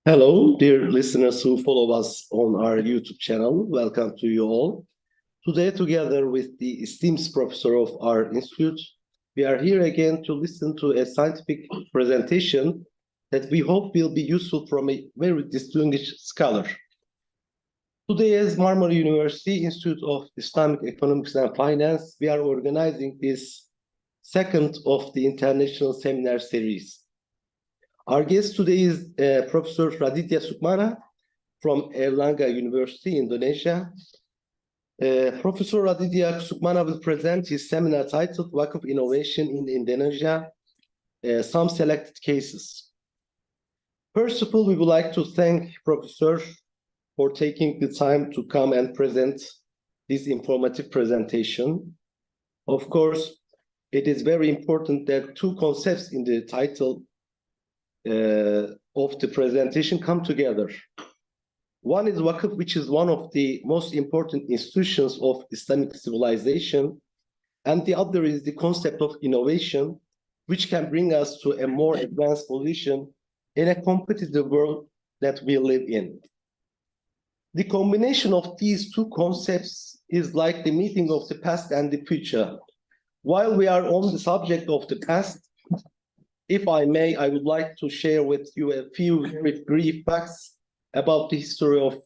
Hello, dear listeners who follow us on our YouTube channel. Welcome to you all. Today, together with the esteemed professor of our institute, we are here again to listen to a scientific presentation that we hope will be useful from a very distinguished scholar. Today, as Marmara University Institute of Islamic Economics and Finance, we are organizing this second of the International Seminar Series. Our guest today is Professor Raditya Sukmana from Erlangga University, Indonesia. Professor Raditya Sukmana will present his seminar titled Waqf Innovation in Indonesia, Some Selected Cases. First of all, we would like to thank Professor for taking the time to come and present this informative presentation. Of course, it is very important that two concepts in the title of the presentation come together. One is Waqf, which is one of the most important institutions of Islamic civilization, and the other is the concept of innovation, which can bring us to a more advanced position in a competitive world that we live in. The combination of these two concepts is like the meeting of the past and the future. While we are on the subject of the past, if I may, I would like to share with you a few very brief facts about the history of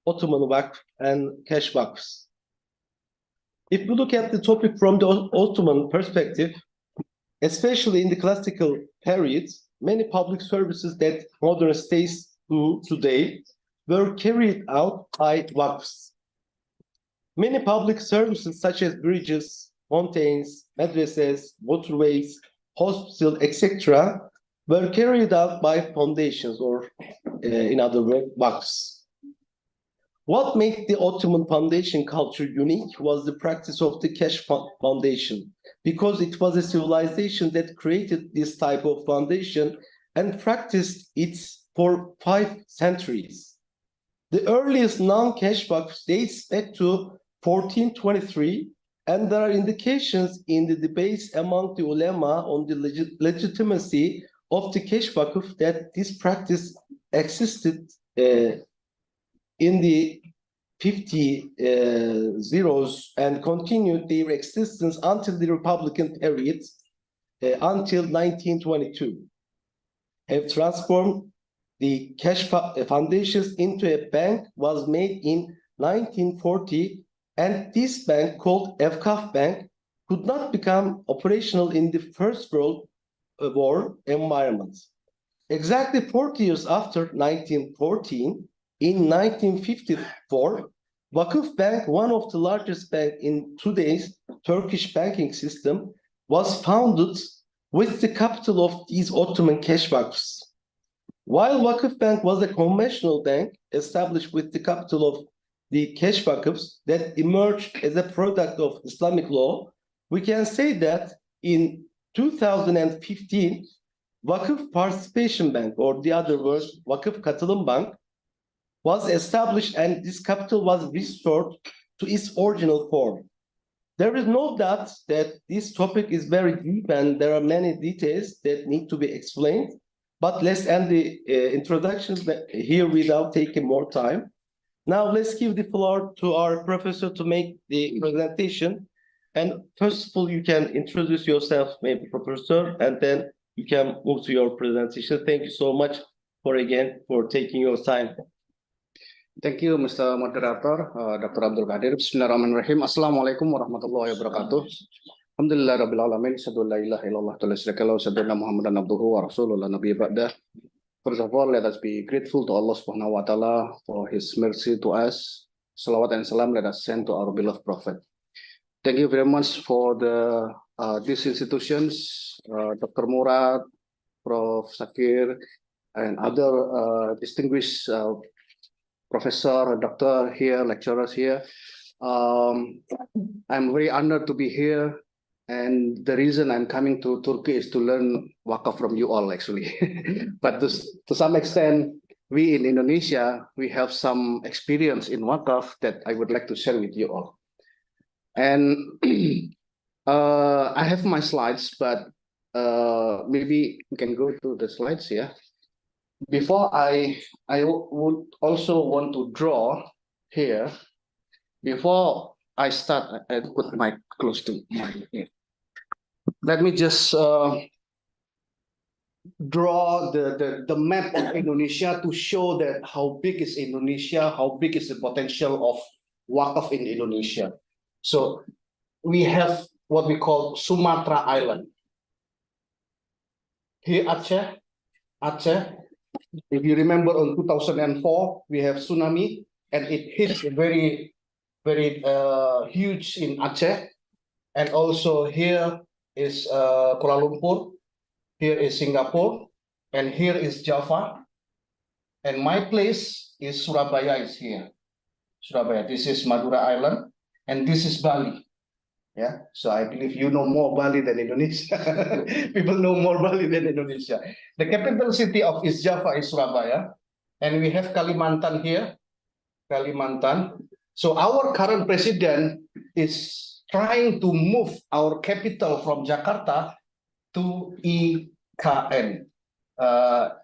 Ottoman Waqf and cash Waqfs. If we look at the topic from the Ottoman perspective, especially in the classical period, many public services that modern states do today were carried out by Waqfs. Many public services such as bridges, fountains, madrasas, waterways, hospitals, etc., were carried out by foundations, or in other words, Waqfs. What made the Ottoman foundation culture unique was the practice of the cash foundation, because it was a civilization that created this type of foundation and practiced it for 5 centuries. The earliest non-cash Waqf dates back to 1423, and there are indications in the debates among the ulama on the legitimacy of the cash Waqf that this practice existed in the 50s and continued their existence until the Republican period, until 1922. Have transformed the cash foundations into a bank was made in 1940, and this bank, called Waqf Bank, could not become operational in the First World War environment. Exactly 40 years after 1914, in 1954, Waqf Bank, one of the largest banks in today's Turkish banking system, was founded with the capital of these Ottoman cash Waqfs. While Waqf Bank was a conventional bank established with the capital of the cash Waqfs that emerged as a product of Islamic law, we can say that in 2015, Waqf Participation Bank, or the other word, Waqf Katılım Bank, was established, and this capital was restored to its original form. There is no doubt that this topic is very deep and there are many details that need to be explained, but let's end the introduction here without taking more time. Now let's give the floor to our professor to make the presentation. And first of all, you can introduce yourself, maybe Professor, and then you can move to your presentation. Thank you so much for taking your time. Thank you, Mr. Moderator, Dr. Abdul Qadir. Bismillahirrahmanirrahim. Assalamualaikum warahmatullahi wabarakatuh. Alhamdulillah rabbil alamin. Asyhadu an la ilaha illallah wa asyhadu anna Muhammadan abduhu wa rasuluhu la nabiyya ba'dah. First of all, let us be grateful to Allah Subhanahu wa Ta'ala for His mercy to us. Salawat and salam let us send to our beloved Prophet. Thank you very much for these institutions, Dr. Murad, Prof. Sakir, and other distinguished professor, doctor here, lecturers here. I'm very honored to be here. And the reason I'm coming to Turkey is to learn Waqf from you all, actually. But to some extent, we in Indonesia, we have some experience in Waqf that I would like to share with you all. And I have my slides, but maybe we can go to the slides here. before I would also want to draw here. Before I start, I put my close to my ear. Let me just draw the map of Indonesia to show that how big is Indonesia, how big is the potential of Waqf in Indonesia. So we have what we call Sumatra Island. Here Aceh. If you remember on 2004, we have tsunami and it hits very, very huge in Aceh. And also here is Kuala Lumpur. Here is Singapore, and here is Java, and my place is Surabaya is here. Surabaya, this is Madura Island, and this is Bali. Yeah, so I believe you know more Bali than Indonesia. People know more Bali than Indonesia. The capital city of East Java is Surabaya, and we have Kalimantan here, Kalimantan. So our current president is trying to move our capital from Jakarta to IKN.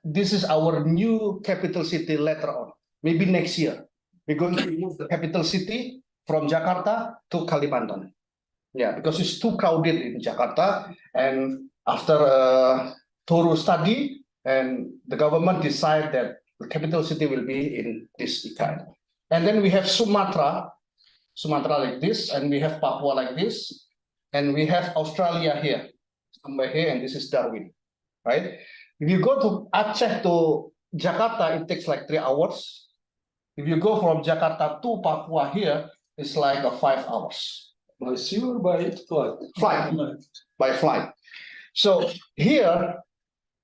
This is our new capital city later on, maybe next year. We're going to move the capital city from Jakarta to Kalimantan. Yeah, because it's too crowded in Jakarta. And after a thorough study, and the government decided that the capital city will be in this IKN. And then we have Sumatra like this, and we have Papua like this, and we have Australia here. Somewhere here, and this is Darwin, right? If you go to Aceh to Jakarta, it takes like 3 hours. If you go from Jakarta to Papua here, it's like 5 hours. By sea or by flight? Flight. By flight. So here,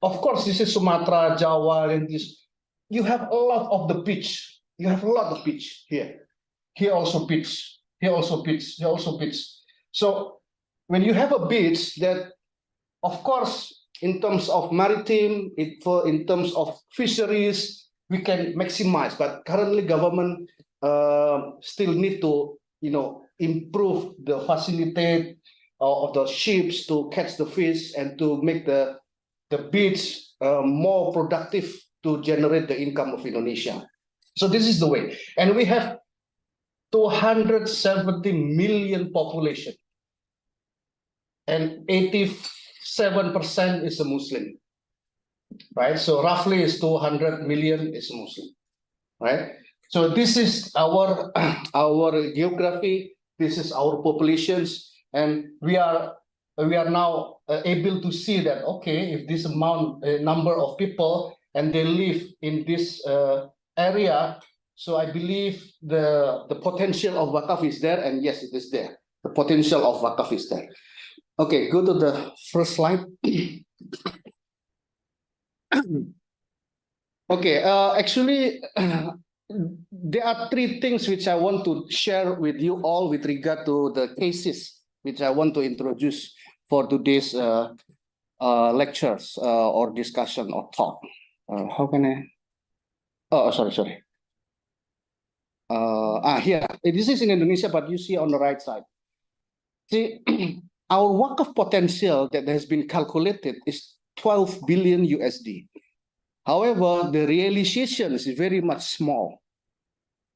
of course, this is Sumatra, Java, and this. You have a lot of the beach. You have a lot of beach here. Here also beach. Here also beach. Here also beach. So when you have a beach that, of course, in terms of maritime, in terms of fisheries, we can maximize. But currently, government still need to, improve the facilitate of the ships to catch the fish and to make the beach more productive to generate the income of Indonesia. So this is the way, and we have 270 million population, and 87% is a Muslim, right? So roughly is 200 million is Muslim, right? So this is our geography. This is our populations, and we are now able to see that, okay, if this number of people and they live in this area, so I believe the potential of Waqf is there, and yes, it is there. The potential of Waqf is there. Okay, go to the first slide. Okay, actually, there are 3 things which I want to share with you all with regard to the cases which I want to introduce for today's lectures or discussion or talk. How can I? Oh, sorry. Here, this is in Indonesia, but you see on the right side. See, our Waqf potential that has been calculated is 12 billion USD. However, the realization is very much small.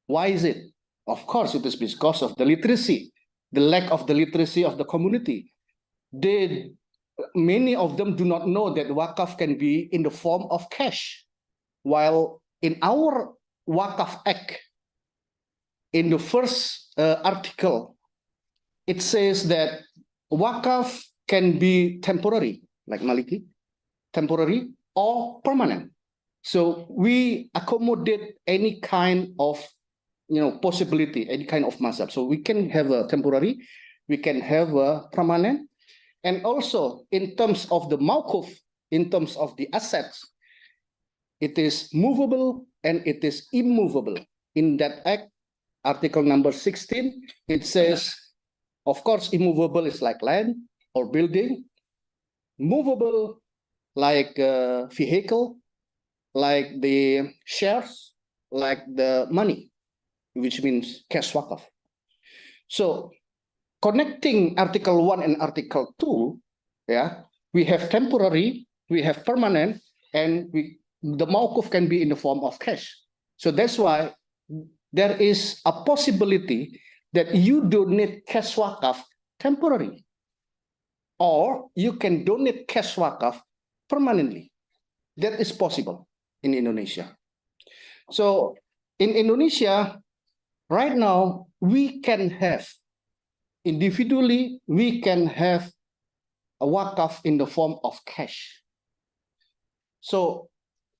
Why is it? Of course, it is because of the literacy, the lack of the literacy of the community. Many of them do not know that Waqf can be in the form of cash. While in our Waqf Act, in the first article, it says that Waqf can be temporary, like Maliki, temporary or permanent. So we accommodate any kind of, possibility, any kind of mazhab. So we can have a temporary, we can have a permanent, and also in terms of the mawquf, in terms of the assets, it is movable and it is immovable. In that act, article number 16, it says, of course, immovable is like land or building, movable like vehicle, like the shares, like the money, which means cash Waqf. So connecting Article 1 and Article 2, we have temporary, we have permanent, and we the mawquf can be in the form of cash. So that's why there is a possibility that you donate cash waqaf temporarily, or you can donate cash waqaf permanently. That is possible in Indonesia. So in Indonesia, right now, we can have, individually, we can have a waqaf in the form of cash. So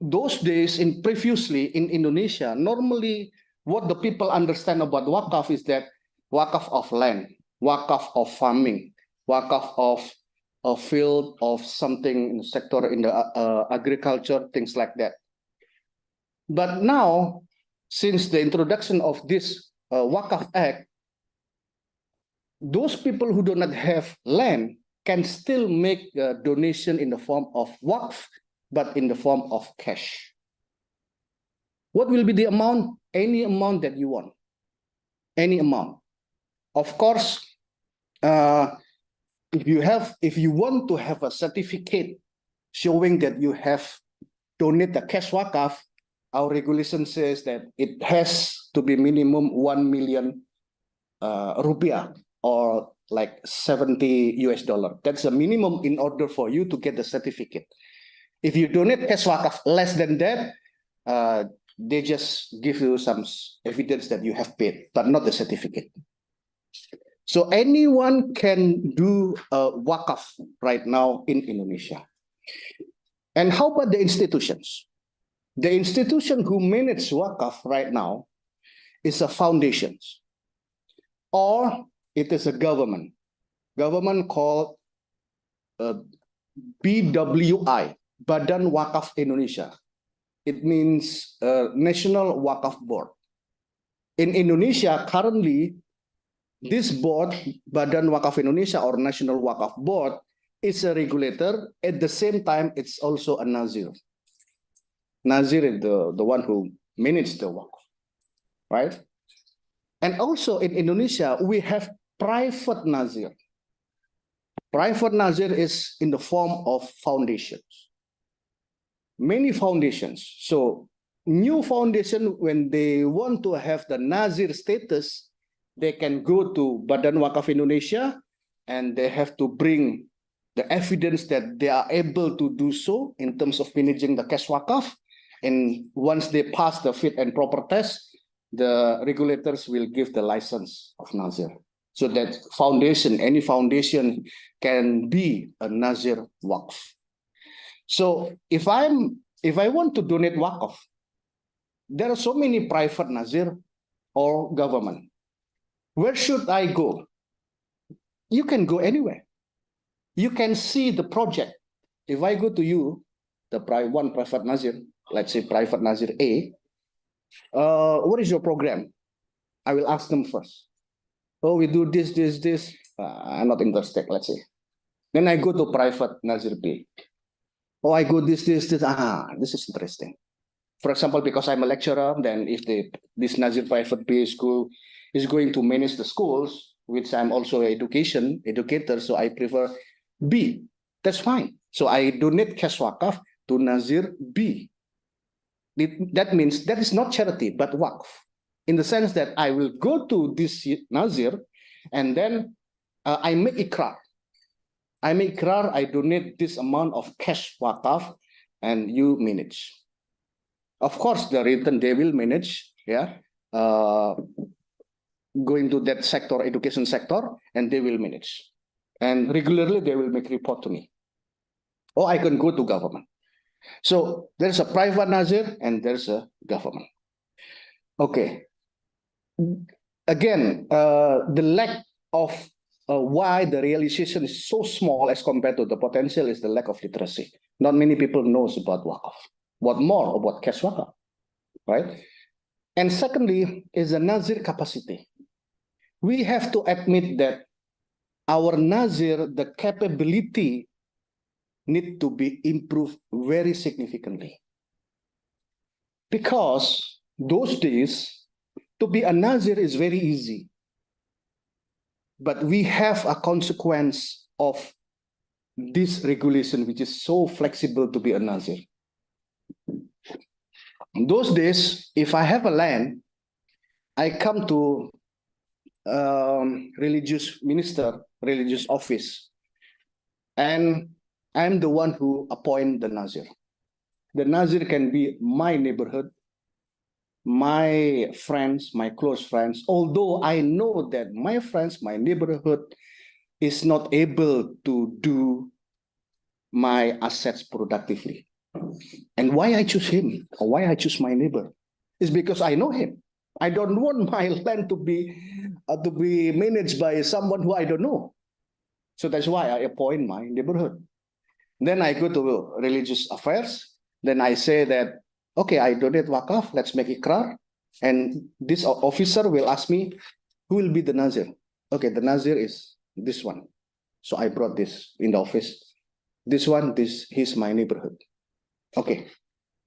those days, previously in Indonesia, normally what the people understand about waqaf is that waqaf of land, waqaf of farming, waqaf of a field of something in the sector in the agriculture, things like that. But now, since the introduction of this Waqf Act, those people who do not have land can still make a donation in the form of waqf, but in the form of cash. What will be the amount? Any amount that you want. Any amount. Of course, if you want to have a certificate showing that you have donated the cash waqaf, our regulation says that it has to be minimum 1 million rupiah, or like $70 US. That's the minimum in order for you to get the certificate. If you donate cash waqaf less than that, they just give you some evidence that you have paid, but not the certificate. So anyone can do a waqaf right now in Indonesia. And how about the institutions? The institution who manage waqaf right now is a foundation, or it is a government called BWI, Badan Waqaf Indonesia. It means National Waqaf Board. In Indonesia, currently, this board, Badan Waqaf Indonesia or National Waqaf Board, is a regulator. At the same time, it's also a Nazir. Nazir is the one who manages the waqf, right? And also in Indonesia, we have private Nazir. Private Nazir is in the form of foundations. Many foundations. So new foundation, when they want to have the Nazir status, they can go to Badan Waqaf Indonesia and they have to bring the evidence that they are able to do so in terms of managing the cash waqaf. And once they pass the fit and proper test, the regulators will give the license of Nazir. So that foundation, any foundation can be a Nazir waqf. So if I want to donate waqf, there are so many private Nazir or government. Where should I go? You can go anywhere. You can see the project. If I go to you, the one private Nazir, let's say private Nazir A, what is your program? I will ask them first. Oh, we do this. I'm not interested, let's say. Then I go to private Nazir B. Oh, I go this. This is interesting. For example, because I'm a lecturer, then if this Nazir private B school is going to manage the schools, which I'm also an educator, so I prefer B. That's fine. So I donate cash waqaf to Nazir B. That means that is not charity, but waqf. In the sense that I will go to this Nazir and then I make ikrar. I donate this amount of cash waqaf and you manage. Of course, the return they will manage, going to that sector, education sector, and they will manage. And regularly they will make report to me. Or I can go to government. So there's a private Nazir and there's a government. Okay. Again, the lack of why the realization is so small as compared to the potential is the lack of literacy. Not many people knows about waqaf. What more about cash waqaf, right? And secondly is the Nazir capacity. We have to admit that our Nazir, the capability need to be improved very significantly. Because those days, to be a Nazir is very easy. But we have a consequence of this regulation, which is so flexible to be a Nazir. Those days, if I have a land, I come to religious minister, religious office, and I'm the one who appoint the Nazir. The Nazir can be my neighborhood, my friends, my close friends, although I know that my friends, my neighborhood is not able to do my assets productively. And why I choose him, or why I choose my neighbor, is because I know him. I don't want my land to be managed by someone who I don't know. So that's why I appoint my neighborhood. Then I go to religious affairs. Then I say that, okay, I donate wakaf, let's make ikrar. And this officer will ask me, who will be the Nazir? Okay, the Nazir is this one. So I brought this in the office. This one, he's my neighborhood. Okay,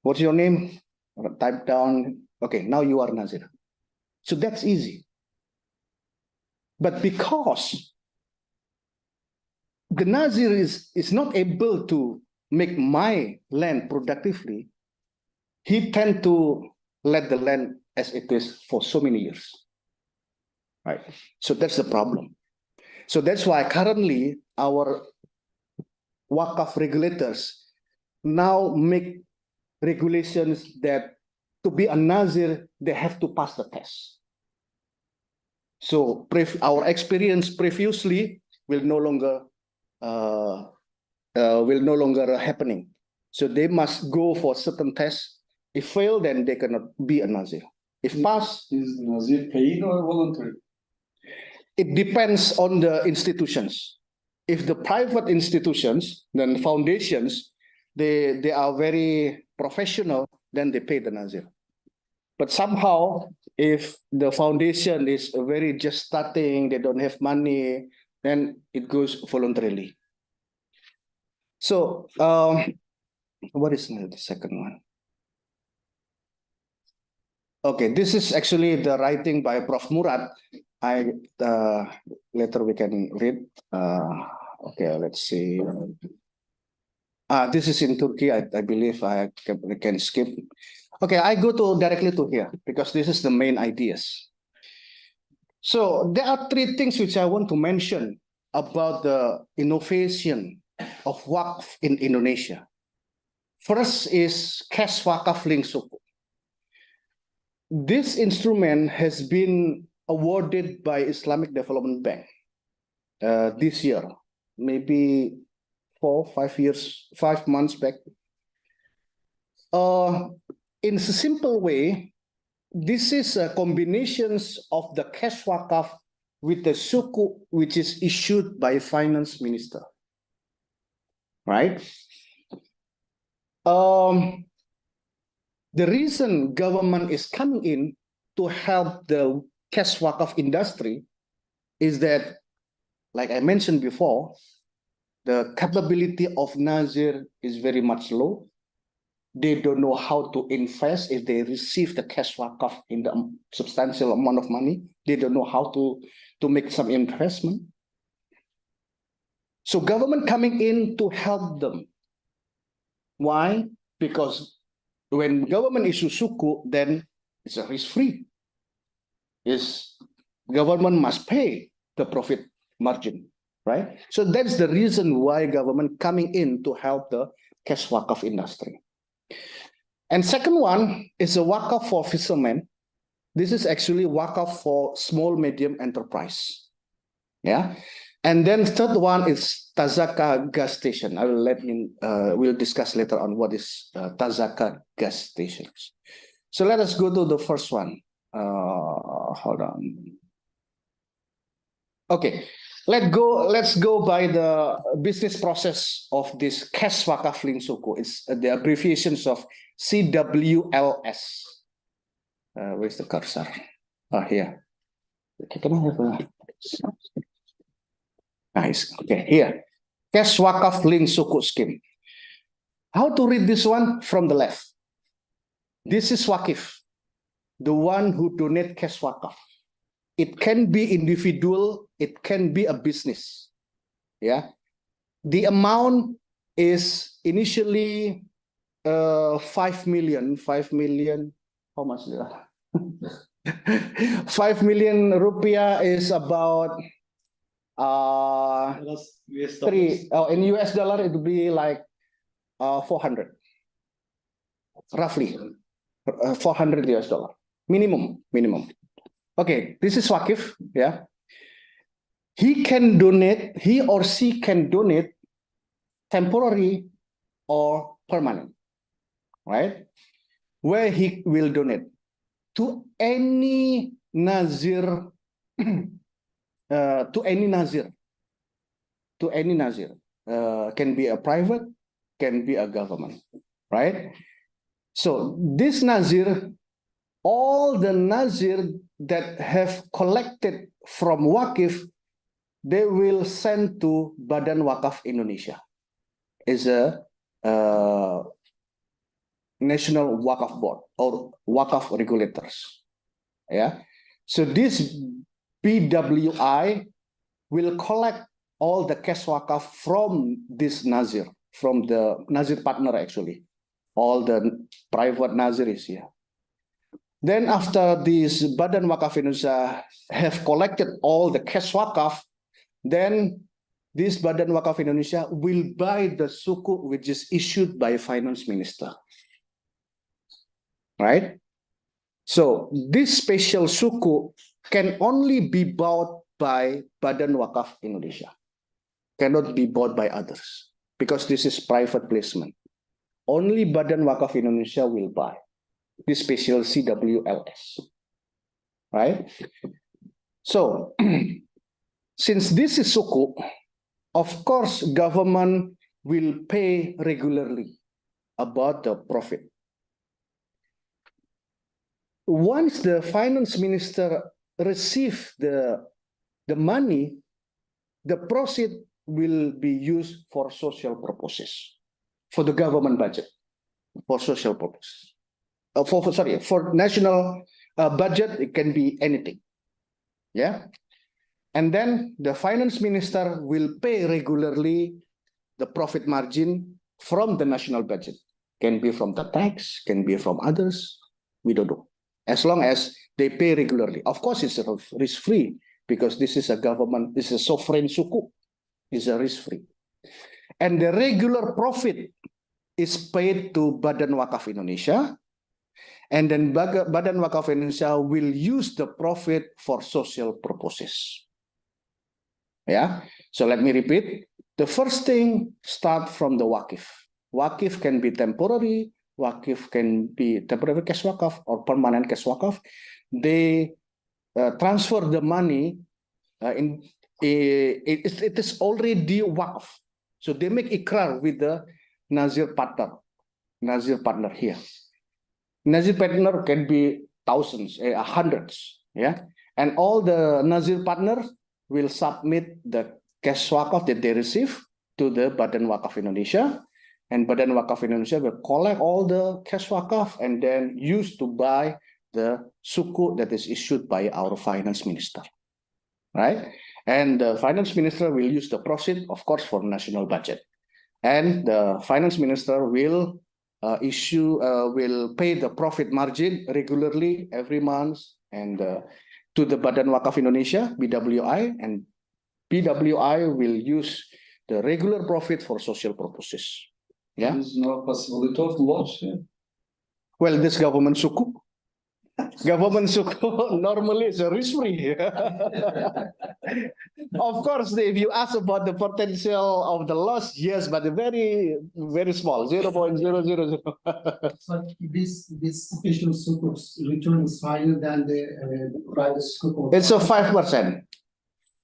what's your name? Type down. Okay, now you are Nazir. So that's easy. But because the Nazir is not able to make my land productively, he tend to let the land as it is for so many years. Right. So that's the problem. So that's why currently our Waqf regulators now make regulations that to be a Nazir, they have to pass the test. So our experience previously will no longer happening. So they must go for certain tests. If fail, then they cannot be a Nazir. If pass, Is Nazir paid or voluntary? it depends on the institutions. If the private institutions, then foundations, they are very professional, then they pay the Nazir. But somehow, if the foundation is very just starting, they don't have money, then it goes voluntarily. So, what is the second one? Okay, this is actually the writing by Prof. Murad. Later we can read. Okay, let's see. This is in Turkey. I believe I can skip. Okay, I go directly to here because this is the main ideas. So there are three things which I want to mention about the innovation of Waqf in Indonesia. First is cash wakaf link suku. This instrument has been awarded by Islamic Development Bank this year, maybe 5 months back. In a simple way, this is a combination of the cash wakaf with the suku, which is issued by finance minister, right? The reason government is coming in to help the cash wakaf industry is that, like I mentioned before, the capability of Nazir is very much low. They don't know how to invest if they receive the cash wakaf in the substantial amount of money. They don't know how to make some investment. So government coming in to help them. Why? Because when government issues suku, then it's a risk-free. Government must pay the profit margin, right? So that's the reason why government coming in to help the cash wakaf industry. And second one is a wakaf for fishermen. This is actually wakaf for small medium enterprise. Yeah. And then third one is Tazaka gas station. I will we'll discuss later on what is Tazaka gas stations. So let us go to the first one. Hold on. Okay, let's go by the business process of this cash wakaf link suku. It's the abbreviations of CWLS. Where's the cursor? Here. Can I have a... Nice. Okay, here. Cash wakaf link suku scheme. How to read this one from the left? This is wakif, the one who donate cash wakaf. It can be individual, it can be a business. Yeah. The amount is initially 5 million, how much is that? 5 million rupiah is about US in US dollar it would be like 400 roughly 400 US dollar minimum. Okay, this is Waqf, yeah. He or she can donate temporary or permanent, right? Where he will donate to any nazir, can be a private, can be a government, right? So this nazir, all the nazir that have collected from Waqf, they will send to Badan Waqf Indonesia as a National Waqf Board or Waqf regulators. Yeah. So this BWI will collect all the cash Waqf from this Nazir, from the Nazir partner actually. All the private Nazir is here. Then after this Badan Waqf Indonesia have collected all the cash Waqf, then this Badan Waqf Indonesia will buy the sukuk which is issued by finance minister. Right? So this special sukuk can only be bought by Badan Waqf Indonesia. Cannot be bought by others because this is private placement. Only Badan Waqf Indonesia will buy this special CWLS. Right? So since this is sukuk, of course government will pay regularly about the profit. Once the finance minister receives the money, the proceeds will be used for social purposes, for the government budget, for social purposes. For national budget, it can be anything. Yeah. And then the finance minister will pay regularly the profit margin from the national budget. Can be from the tax, can be from others. We don't know. As long as they pay regularly. Of course, it's risk-free because this is a government, this is a sovereign sukuk. It's a risk-free. And the regular profit is paid to Badan Waqf Indonesia. And then Badan Waqf Indonesia will use the profit for social purposes. Yeah. So let me repeat. The first thing start from the Waqf. Waqf can be temporary. Waqf can be temporary cash Waqf or permanent cash Waqf. They transfer the money it is already Waqf. So they make ikrar with the Nazir partner here. Nazir partner can be thousands, hundreds, yeah. And all the Nazir partners will submit the cash Waqf that they receive to the Badan Waqf Indonesia. And Badan Waqf Indonesia will collect all the cash Waqf and then use to buy the sukuk that is issued by our finance minister, right? And the finance minister will use the proceeds, of course, for national budget. And the finance minister will will pay the profit margin regularly every month and to the Badan Waqf Indonesia, BWI, and BWI will use the regular profit for social purposes. Yeah. There's no possibility of loss. Yeah. Well, this government sukuk. Government sukuk normally is a risk-free. Of course, if you ask about the potential of the loss, yes, but very, very small, 0.000. But this special sukuk's return is higher than the private sukuk. It's a 5%.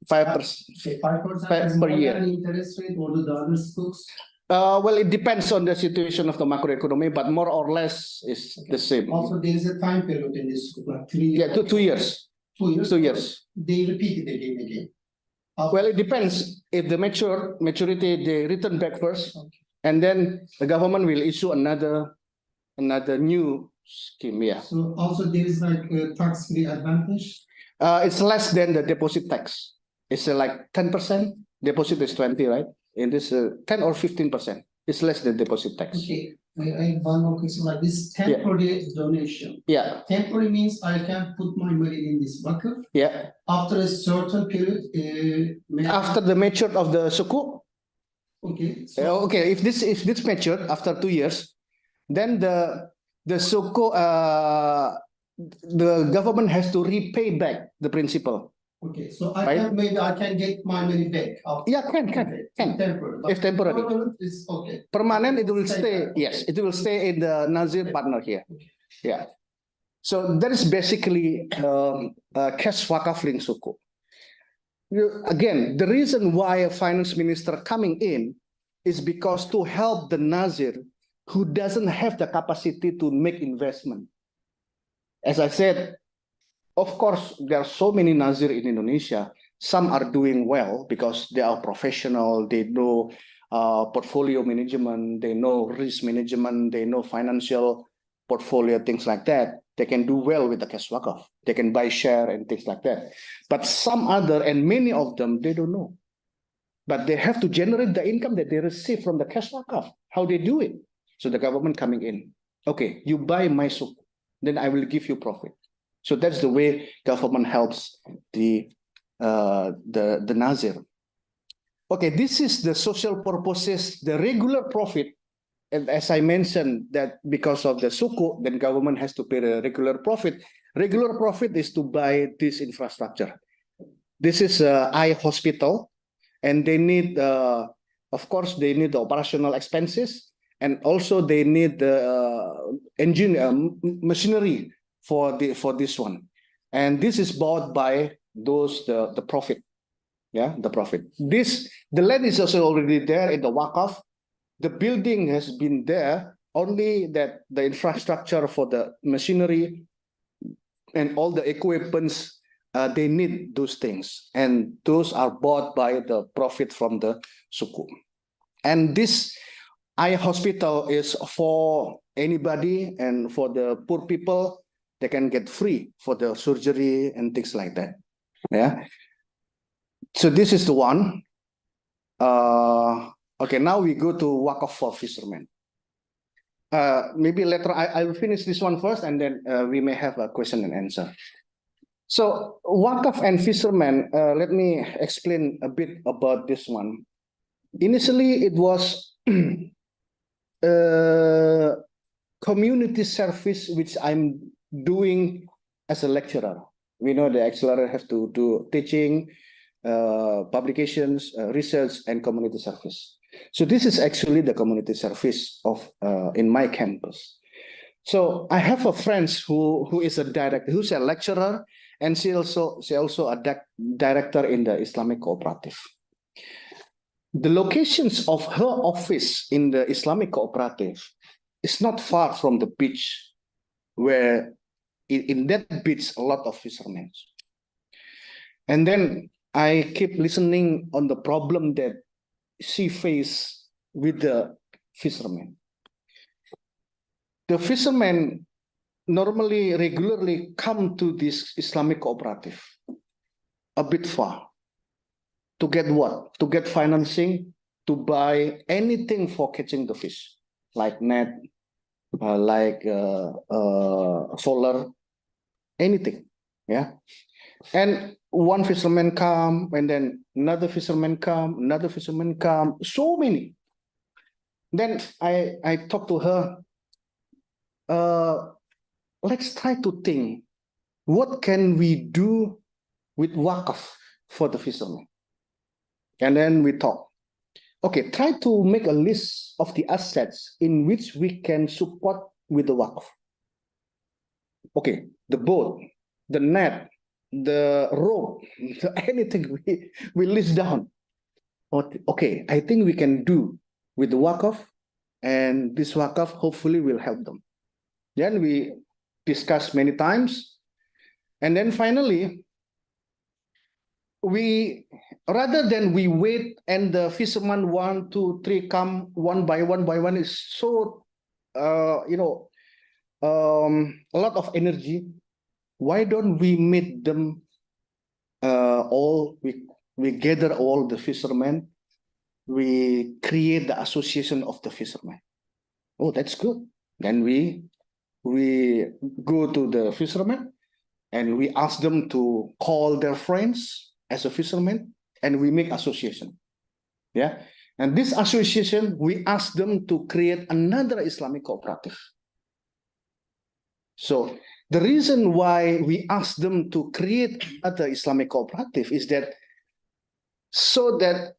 5%. 5% per year. Interest rate or the other sukuks? Well, it depends on the situation of the macroeconomy, but more or less is the same. Also, there is a time period in this sukuk, like 3 years. Yeah, 2 years. 2 years. 2 years. They repeat it again. Well, it depends. If the maturity, they return back first, and then the government will issue another new scheme. Yeah. So also there is like a tax-free advantage. It's less than the deposit tax. It's like 10%. Deposit is 20, right? And this 10 or 15%. It's less than deposit tax. Okay. I have one more question like this temporary donation. Yeah, Temporary means I can put my money in this bucket. yeah. After a certain period, After the mature of the suku, okay. So okay. If this matured after 2 years, then the suku the government has to repay back the principal. okay, so I Right. can maybe I can get my money back. After, Yeah, can. temporary. If temporary. Permanent is okay. Permanent, it will Stay stay. there. Yes, it will stay in the Nazir partner here. Okay. Yeah. So that is basically cash wakaf link suku. Again, the reason why a finance minister coming in is because to help the Nazir who doesn't have the capacity to make investment. As I said, of course, there are so many Nazir in Indonesia. Some are doing well because they are professional. They know portfolio management. They know risk management. They know financial portfolio, things like that. They can do well with the cash wakaf. They can buy share and things like that. But some other, and many of them, they don't know. But they have to generate the income that they receive from the cash wakaf. How they do it? So the government coming in. Okay, you buy my suku, then I will give you profit. So that's the way government helps the Nazir. Okay, this is the social purposes, the regular profit. And as I mentioned, that because of the suku, then government has to pay the regular profit. Regular profit is to buy this infrastructure. This is eye hospital, and they need, of course, they need the operational expenses, and also they need the machinery for this one. And this is bought by those the profit. Yeah, the profit. The land is also already there in the Waqf. The building has been there, only that the infrastructure for the machinery and all the equipments, they need those things. And those are bought by the profit from the suku. And this eye hospital is for anybody, and for the poor people, they can get free for the surgery and things like that. Yeah. So this is the one. Okay, now we go to Waqf for fishermen. Maybe later I will finish this one first, and then we may have a question and answer. So Waqf and fishermen, let me explain a bit about this one. Initially, it was community service, which I'm doing as a lecturer. We know the lecturer have to do teaching, publications, research, and community service. So this is actually the community service of in my campus. So I have a friend who is a director, who's a lecturer, and she also a director in the Islamic Cooperative. The locations of her office in the Islamic Cooperative is not far from the beach, where in that beach a lot of fishermen. And then I keep listening on the problem that she faced with the fishermen. The fishermen normally regularly come to this Islamic Cooperative a bit far. To get what? To get financing, to buy anything for catching the fish, like net, like solar, anything. Yeah. And one fisherman come, and then another fisherman come, another fisherman come, so many. Then I talk to her, let's try to think, what can we do with Waqf for the fishermen? And then we talk. Okay, try to make a list of the assets in which we can support with the Waqf. Okay, the boat, the net, the rope, anything we list down. Okay, I think we can do with the Waqf, and this Waqf hopefully will help them. Then we discuss many times, and then finally, rather than we wait and the fisherman 1, 2, 3 come one by one is so a lot of energy. Why don't we meet them all? We gather all the fishermen. We create the association of the fishermen. Oh, that's good. Then we go to the fishermen and we ask them to call their friends as a fisherman, and we make association. Yeah. And this association, we ask them to create another Islamic cooperative. So the reason why we ask them to create another Islamic cooperative is that so that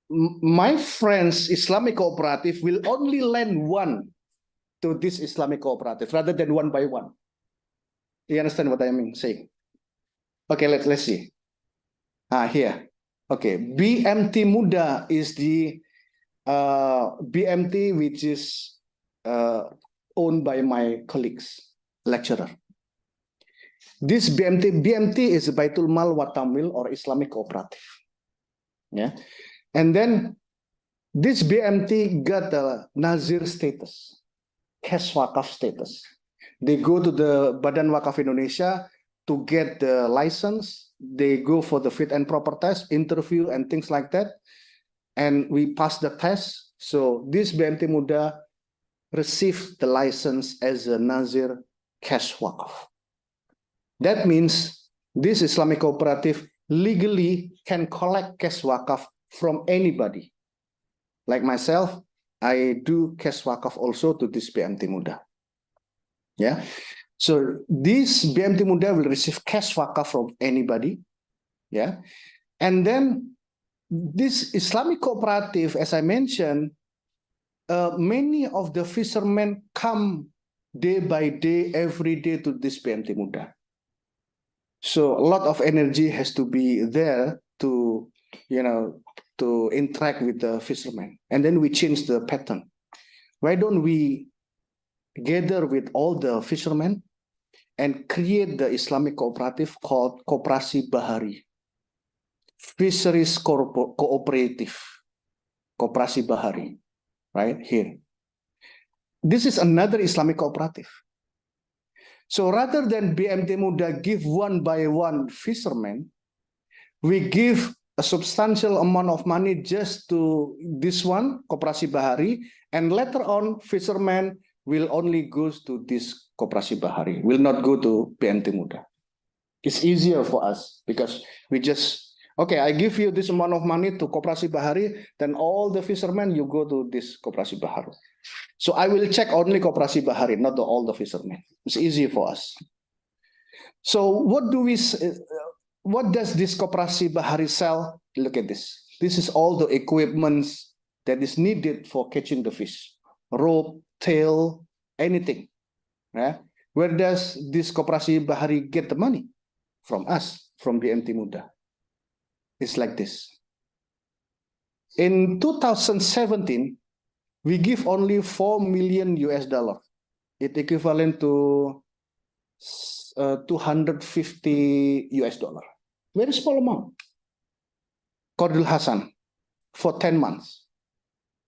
my friends' Islamic cooperative will only lend one to this Islamic cooperative rather than one by one. You understand what I mean saying? Okay, let's see. Here. Okay, BMT Muda is the BMT which is owned by my colleagues, lecturer. This BMT is Baitul Mal Watamil or Islamic Cooperative. Yeah, and then this BMT got a Nazir status, cash wakaf status. They go to the Badan Waqf Indonesia to get the license. They go for the fit and proper test, interview, and things like that. And we pass the test. So this BMT Muda received the license as a Nazir cash wakaf. That means this Islamic cooperative legally can collect cash wakaf from anybody. Like myself, I do cash wakaf also to this BMT Muda. Yeah. So this BMT Muda will receive cash wakaf from anybody. Yeah. And then this Islamic cooperative, as I mentioned, many of the fishermen come day by day, every day to this BMT Muda. So a lot of energy has to be there to, to interact with the fishermen. And then we change the pattern. Why don't we gather with all the fishermen and create the Islamic cooperative called Koperasi Bahari, Fisheries Cooperative, Koperasi Bahari, right here. This is another Islamic cooperative. So rather than BMT Muda give one by one fishermen, we give a substantial amount of money just to this one, Koperasi Bahari, and later on fishermen will only go to this Koperasi Bahari, will not go to BMT Muda. It's easier for us because we just, okay, I give you this amount of money to Koperasi Bahari, then all the fishermen, you go to this Koperasi Bahari. So I will check only Koperasi Bahari, not all the fishermen. It's easy for us. So what does this Koperasi Bahari sell? Look at this. This is all the equipments that is needed for catching the fish. Rope, tail, anything. Yeah? Where does this Koperasi Bahari get the money? From us, from BMT Muda. It's like this. In 2017, we give only $4 million US. It equivalent to 250 US. Very small amount. Qardul Hasan for 10 months.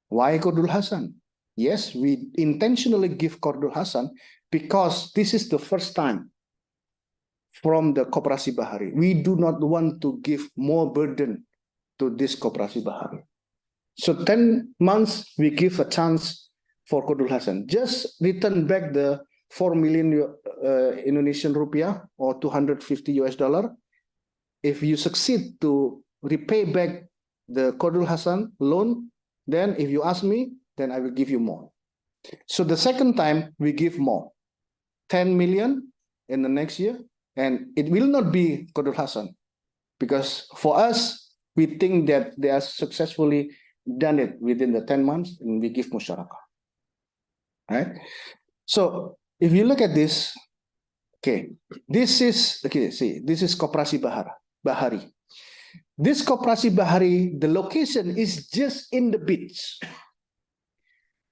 Why Qardul Hasan? Yes, we intentionally give Qardul Hasan because this is the first time from the Koperasi Bahari. We do not want to give more burden to this Koperasi Bahari. So 10 months, we give a chance for Qardul Hasan. Just return back the 4 million Indonesian rupiah or 250 US dollar. If you succeed to repay back the Qardul Hasan loan, then if you ask me, then I will give you more. So the second time, we give more. 10 million in the next year. And it will not be Qardul Hasan. Because for us, we think that they are successfully done it within the 10 months, and we give musyarakah. Right? So if you look at this, okay, this is Koperasi Bahari. This Koperasi Bahari, the location is just in the beach.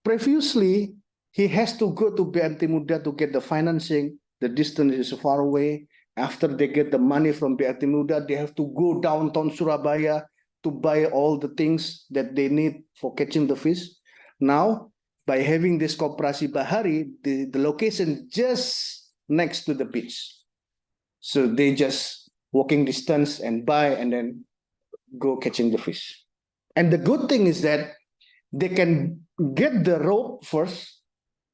Previously, he has to go to BMT Muda to get the financing. The distance is far away. After they get the money from BMT Muda, they have to go downtown Surabaya to buy all the things that they need for catching the fish. Now, by having this Koperasi Bahari, the location just next to the beach. So they just walking distance and buy and then go catching the fish. And the good thing is that they can get the rope first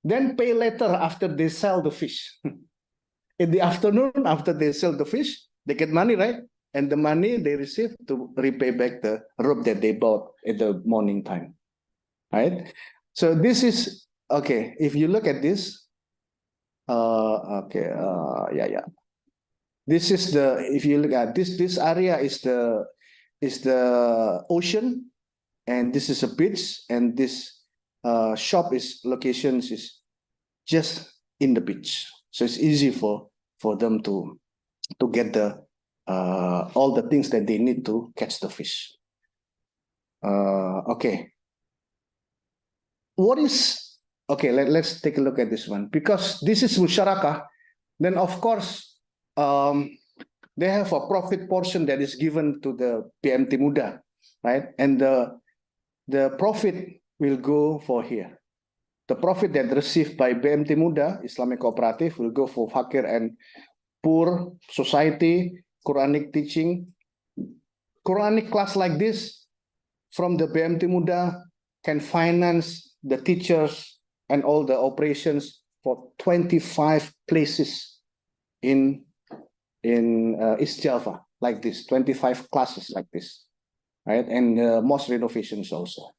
then pay later after they sell the fish. In the afternoon, after they sell the fish, they get money, right? And the money they receive to repay back the rope that they bought at the morning time, right? So this is, okay, if you look at this, this is the, if you look at this area is the ocean, and this is a beach, and this shop is locations is just in the beach, so it's easy for them to get the all the things that they need to catch the fish. Okay, what is, okay, let's take a look at this one, because this is musyarakah. Then of course they have a profit portion that is given to the PMT Muda, right? And the profit will go for here. The profit that received by BMT Muda Islamic Cooperative will go for fakir and poor society, Quranic teaching. Quranic class like this from the BMT Muda can finance the teachers and all the operations for 25 places in East Java, like this, 25 classes like this, right? And mosque renovations also.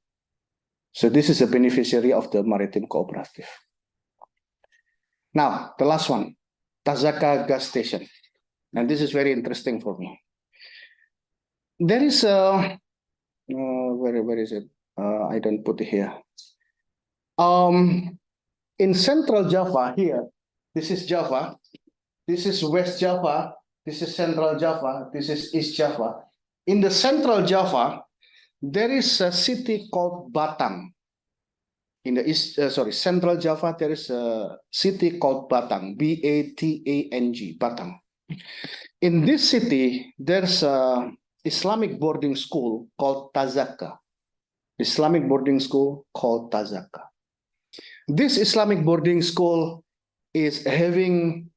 So this is a beneficiary of the maritime cooperative. Now, the last one, Tazaka gas station. And this is very interesting for me. There is a, where is it? I don't put it here. In Central Java here, this is Java, this is West Java, this is Central Java, this is East Java. In the Central Java, there is a city called Batang. In the East, Central Java, there is a city called Batang, B-A-T-A-N-G, Batang. In this city, there's a Islamic boarding school called Tazaka. Islamic boarding school called Tazaka. This Islamic boarding school is having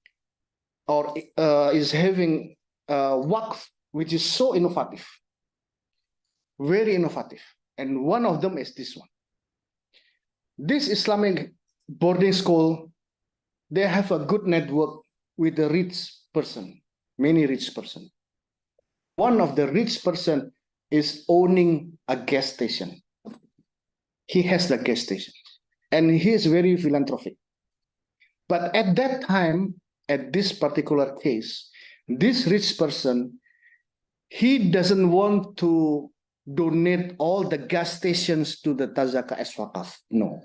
Waqf, which is so innovative, very innovative. And one of them is this one. This Islamic boarding school, they have a good network with the rich person, many rich person. One of the rich person is owning a gas station. He has the gas station, and he is very philanthropic. But at that time, at this particular case, this rich person, he doesn't want to donate all the gas stations to the Tazaka as Waqaf. No.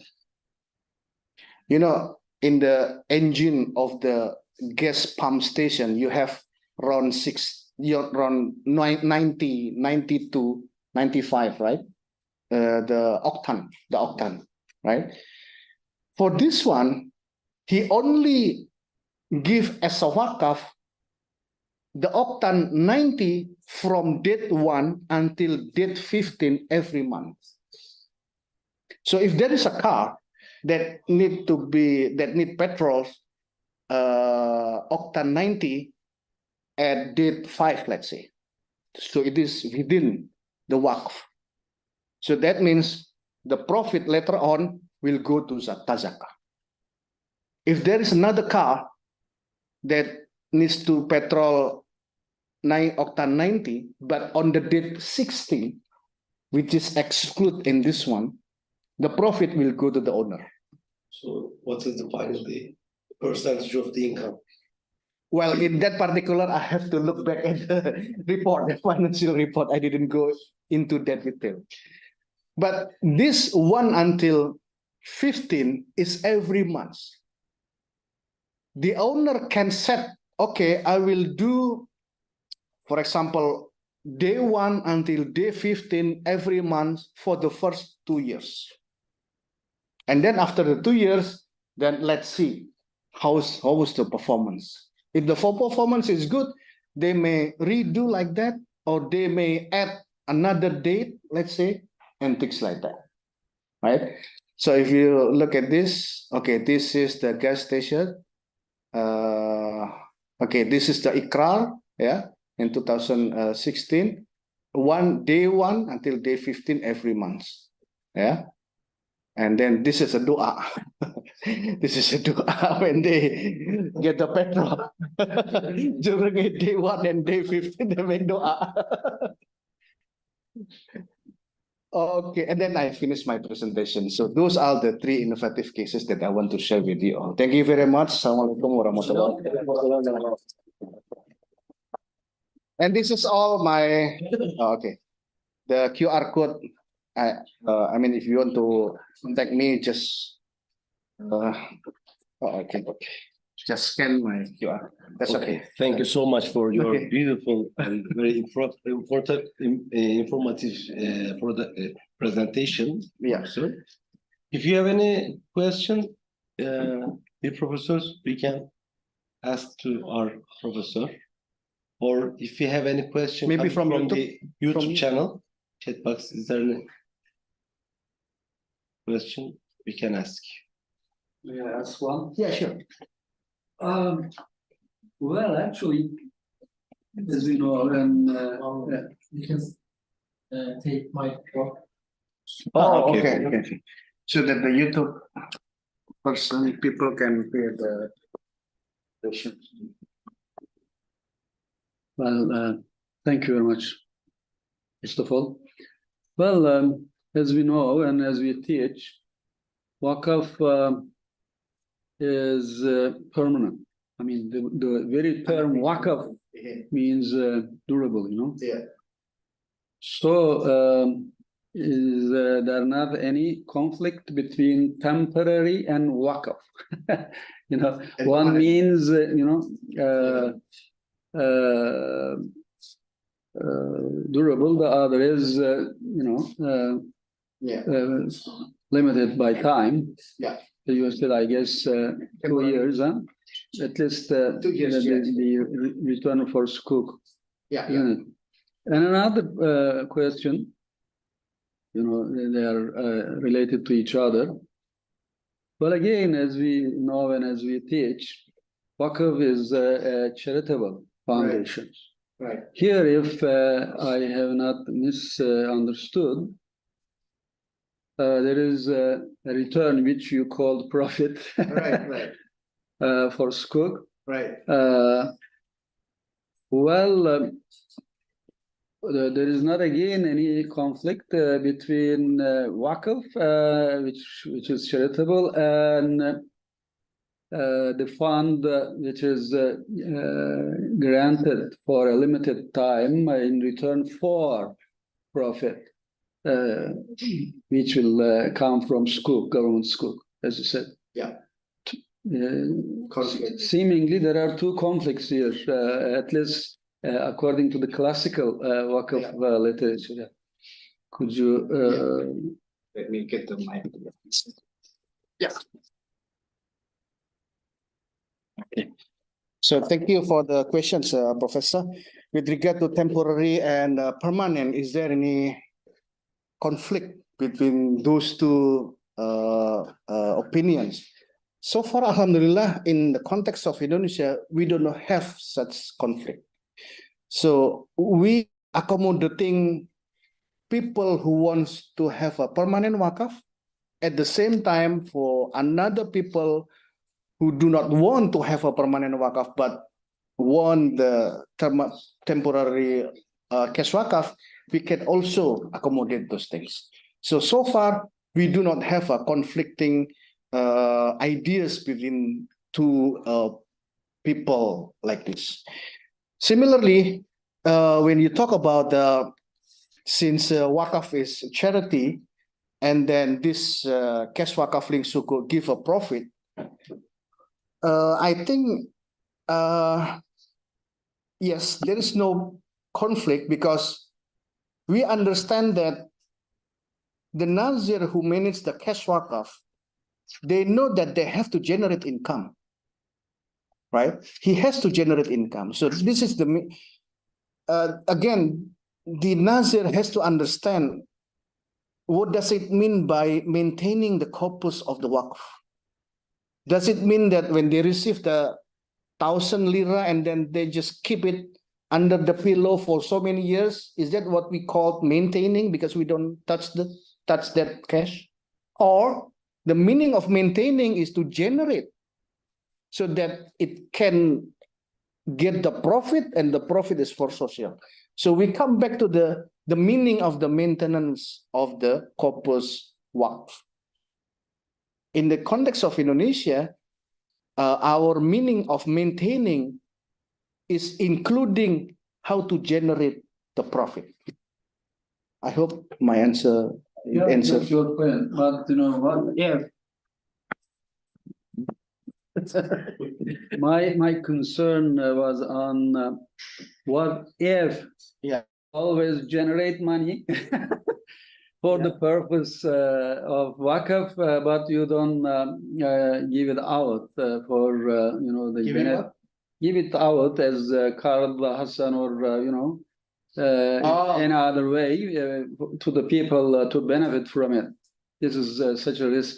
You know, in the engine of the gas pump station, you have around 90 to 95, right? The octane, right? For this one, he only give as a Waqaf the octane 90 from date 1 until date 15 every month. So if there is a car that need petrol octane 90 at date 5, let's say, so it is within the Waqf. So that means the profit later on will go to Tazaka. If there is another car that needs to petrol octane 90, but on the date 60, which is excluded in this one, the profit will go to the owner. So what is the finally percentage of the income? Well, in that particular, I have to look back at the report, the financial report. I didn't go into that detail. But this 1 until 15 is every month. The owner can set, okay, I will do, for example, day 1 until day 15 every month for the first 2 years. And then after the 2 years, then let's see how is the performance. If the performance is good, they may redo like that, or they may add another date, let's say, and things like that, right? So if you look at this, okay, this is the gas station. Okay, this is the Ikrar, yeah, in 2016, day 1 until day 15 every month, yeah. And then this is a doa. This is a doa when they get the petrol. During day 1 and day 15, they make doa. Okay, and then I finish my presentation. So those are the 3 innovative cases that I want to share with you all. Thank you very much. Assalamualaikum warahmatullahi wabarakatuh. And this is all my, okay, the QR code. I mean, if you want to contact me, just, okay, just scan my QR. That's okay. Thank you so much for your Okay. beautiful and very important, informative presentation. Yeah. So, if you have any question, the professors, we can ask to our professor. Or if you have any question, Maybe coming from the YouTube from- channel, chat box, is there any question we can ask? May I ask one? Yeah, sure. Well, actually, as we know, and You can take my talk. Oh, okay. So that the YouTube person, people can hear the question. well, thank you very much, first of all. Well, as we know and as we teach, Waqf is permanent. I mean, the very term Waqf means durable, you know. Yeah. So, is there not any conflict between temporary and Waqf? You know, And one permanent. means, durable, the other is, Yeah. limited by time. Yeah. You said, I guess, 2 years, huh? At least 2 years, the return for sukuk Yeah. unit. And another question, they are related to each other. Well, again, as we know and as we teach, Waqf is a charitable foundation. Right. Here, if I have not misunderstood, there is a return which you called profit Right. for sukuk. Right. There is not again any conflict between Waqf, which is charitable, and the fund which is granted for a limited time in return for profit, which will come from sukuk, government sukuk, as you said. Yeah. Seemingly, there are 2 conflicts here, at least according to the classical Waqf literature. Could you? Let me get the mic. Yeah. Okay. So thank you for the questions, Professor. With regard to temporary and permanent, is there any conflict between those 2 opinions? So far, alhamdulillah, in the context of Indonesia, we do not have such conflict. So we accommodating people who wants to have a permanent Waqf, at the same time for another people who do not want to have a permanent Waqf but want the temporary cash Waqf, we can also accommodate those things. So far, we do not have a conflicting ideas between 2 people like this. Similarly, when you talk about since Waqf is charity, and then this cash Waqf link sukuk give a profit, I think yes, there is no conflict because we understand that the Nazir who manage the cash Waqf, they know that they have to generate income, right? He has to generate income. So this is the, again, the Nazir has to understand what does it mean by maintaining the corpus of the Waqf. Does it mean that when they receive the 1,000 lira and then they just keep it under the pillow for so many years? Is that what we call maintaining because we don't touch that cash? or the meaning of maintaining is to generate so that it can get the profit, and the profit is for social. So we come back to the meaning of the maintenance of the corpus waqf. In the context of Indonesia, our meaning of maintaining is including how to generate the profit. I hope my answer That's your point. But you know what? Yeah. My concern was on what if always generate money for the purpose of Waqf, but you don't give it out for you know the give it out as Karl Hassan or you know any other way to the people to benefit from it. This is such a risk.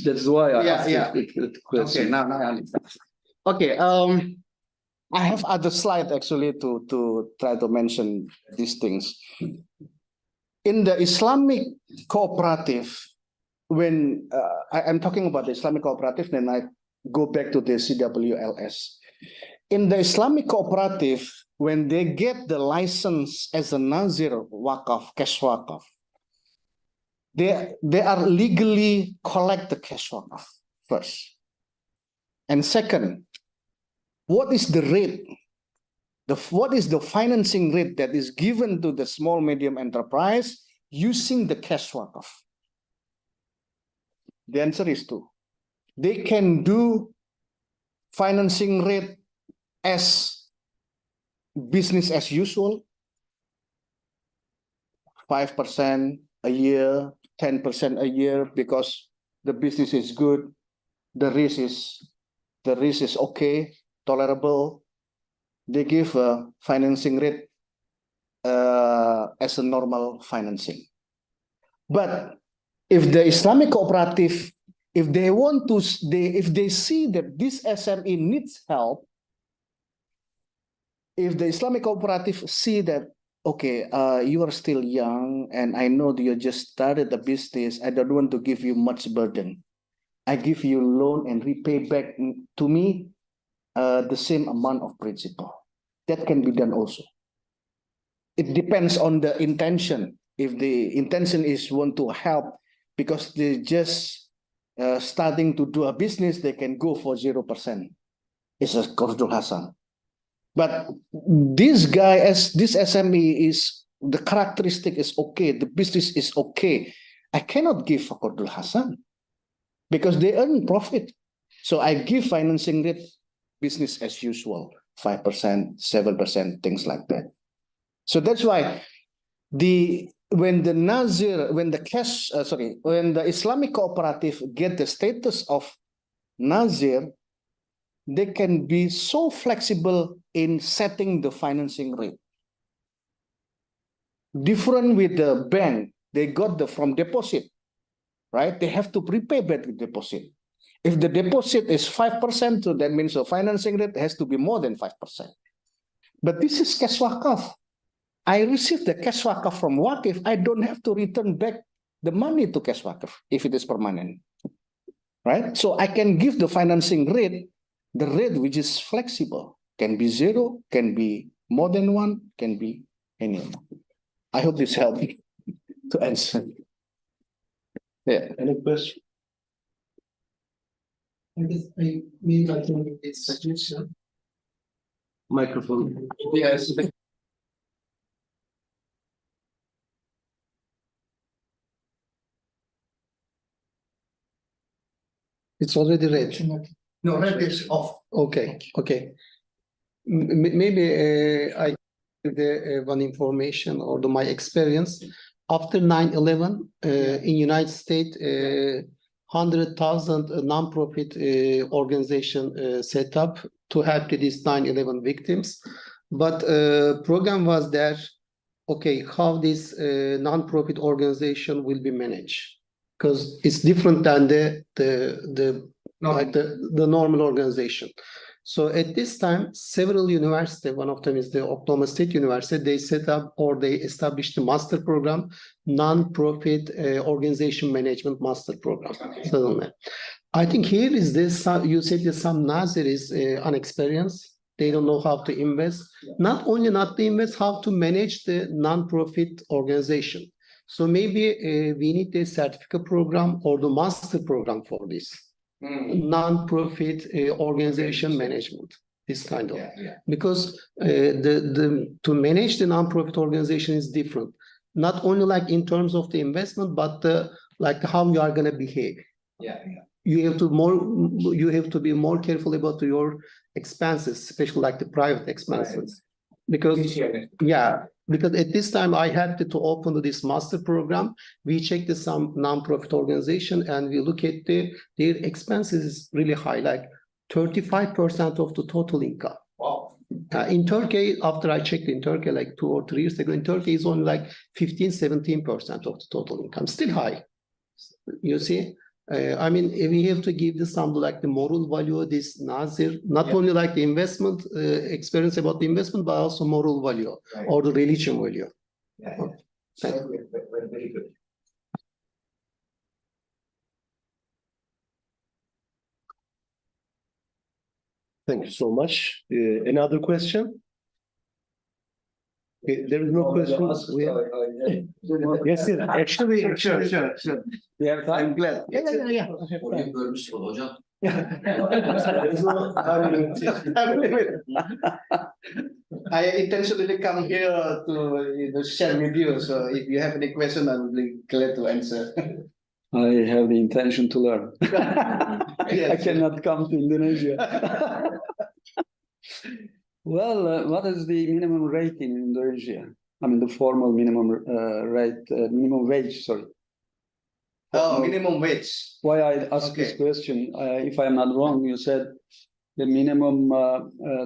That's why I asked the question. Okay, now I understand. Okay, I have other slide actually to try to mention these things. In the Islamic cooperative, when I'm talking about the Islamic cooperative, then I go back to the CWLS. In the Islamic cooperative, when they get the license as a Nazir Waqf, cash Waqf, they are legally collect the cash Waqf first. And second, what is the rate? What is the financing rate that is given to the small medium enterprise using the cash Waqf? The answer is 2. They can do financing rate as business as usual, 5% a year, 10% a year, because the business is good, the risk is okay, tolerable. They give a financing rate as a normal financing. But if the Islamic cooperative, if they want to, if they see that this SME needs help, if the Islamic cooperative see that, okay, you are still young, and I know that you just started the business, I don't want to give you much burden. I give you loan and repay back to me the same amount of principal. That can be done also. It depends on the intention. If the intention is want to help because they just starting to do a business, they can go for 0%. It's a Qardul Hasan. But this guy, as this SME is, the characteristic is okay, the business is okay, I cannot give a Qardul Hasan because they earn profit. So I give financing rate business as usual, 5%, 7%, things like that. So that's why when the Islamic cooperative get the status of Nazir, they can be so flexible in setting the financing rate. Different with the bank, they got from deposit, right? They have to prepay back the deposit. If the deposit is 5%, so that means the financing rate has to be more than 5%. But this is cash Waqf. I receive the cash Waqf from Waqf. I don't have to return back the money to cash Waqf if it is permanent, right? So I can give the financing rate, the rate which is flexible, can be 0, can be more than 1, can be any. I hope this helped to answer. Yeah. Any question? I guess I mean, I think it's suggestion. Microphone. Yes. It's already red. No, red is off. Okay, okay. Maybe I give the one information or my experience. After 9/11, in United States, 100,000 non-profit organization set up to help these 9/11 victims. But program was there. Okay, how this non-profit organization will be managed? Because it's different than the normal organization. So at this time, several universities, one of them is the Oklahoma State University, they set up or they established a master program, non-profit organization management master program. Suddenly. I think here is this, you said that some Nazir is unexperienced. They don't know how to invest. Not only not to invest, how to manage the non-profit organization. So maybe we need a certificate program or the master program for this. Non-profit organization management, this kind of, because to manage the non-profit organization is different. Not only like in terms of the investment, but like how you are going to behave. You have to be more careful about your expenses, especially like the private expenses, because because at this time I had to open this master program. We checked some non-profit organization and we look at their expenses is really high, like 35% of the total income. Wow. In Turkey, after I checked in Turkey like 2 or 3 years ago, in Turkey is only like 15-17% of the total income, still high. You see, I mean, we have to give this some like the moral value, this Nazir, not only like the investment experience about the investment, but also moral value or the religion value. Very good. Thank you so much. Any other question? Okay, there is no question. Yes, yes. Actually, Sure. We have time. I'm glad. yeah. Orayı bölmüş oldu hocam. There is no time limit. I intentionally come here to share with you. So if you have any question, I'll be glad to answer. I have the intention to learn. I cannot come to Indonesia. Well, what is the minimum rate in Indonesia? I mean, the formal minimum rate, minimum wage, sorry. Oh, minimum wage. Why I asked this question, if I'm not wrong, you said the minimum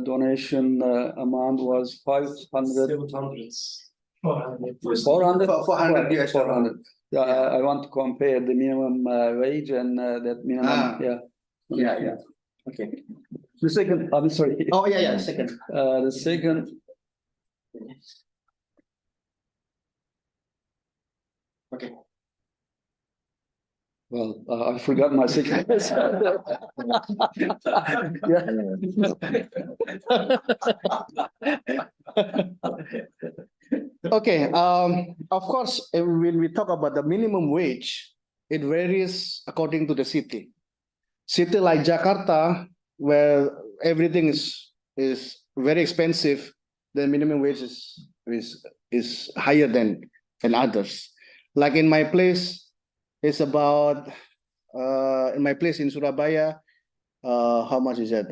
donation amount was 500. 400 US dollar. Yeah, I want to compare the minimum wage and that minimum. Yeah. Okay. The second, I'm sorry. Oh, yeah. Second. The second. Okay. Well, I forgot my second question. Okay. Of course, when we talk about the minimum wage, it varies according to the city. City like Jakarta, where everything is very expensive, the minimum wage is higher than others. Like in my place, it's about in my place in Surabaya. How much is that?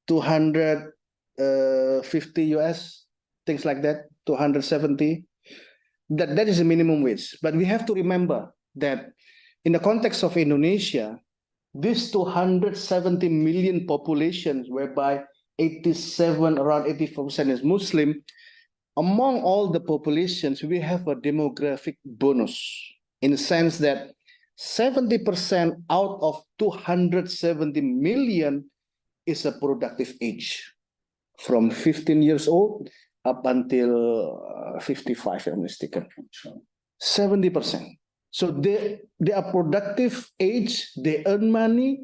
250 US, things like that. 270. That is the minimum wage. But we have to remember that in the context of Indonesia, this 270 million population, whereby around 84% is Muslim, among all the populations, we have a demographic bonus in the sense that 70% out of 270 million is a productive age, from 15 years old up until 55, if I'm mistaken. 70%. So they are productive age, they earn money.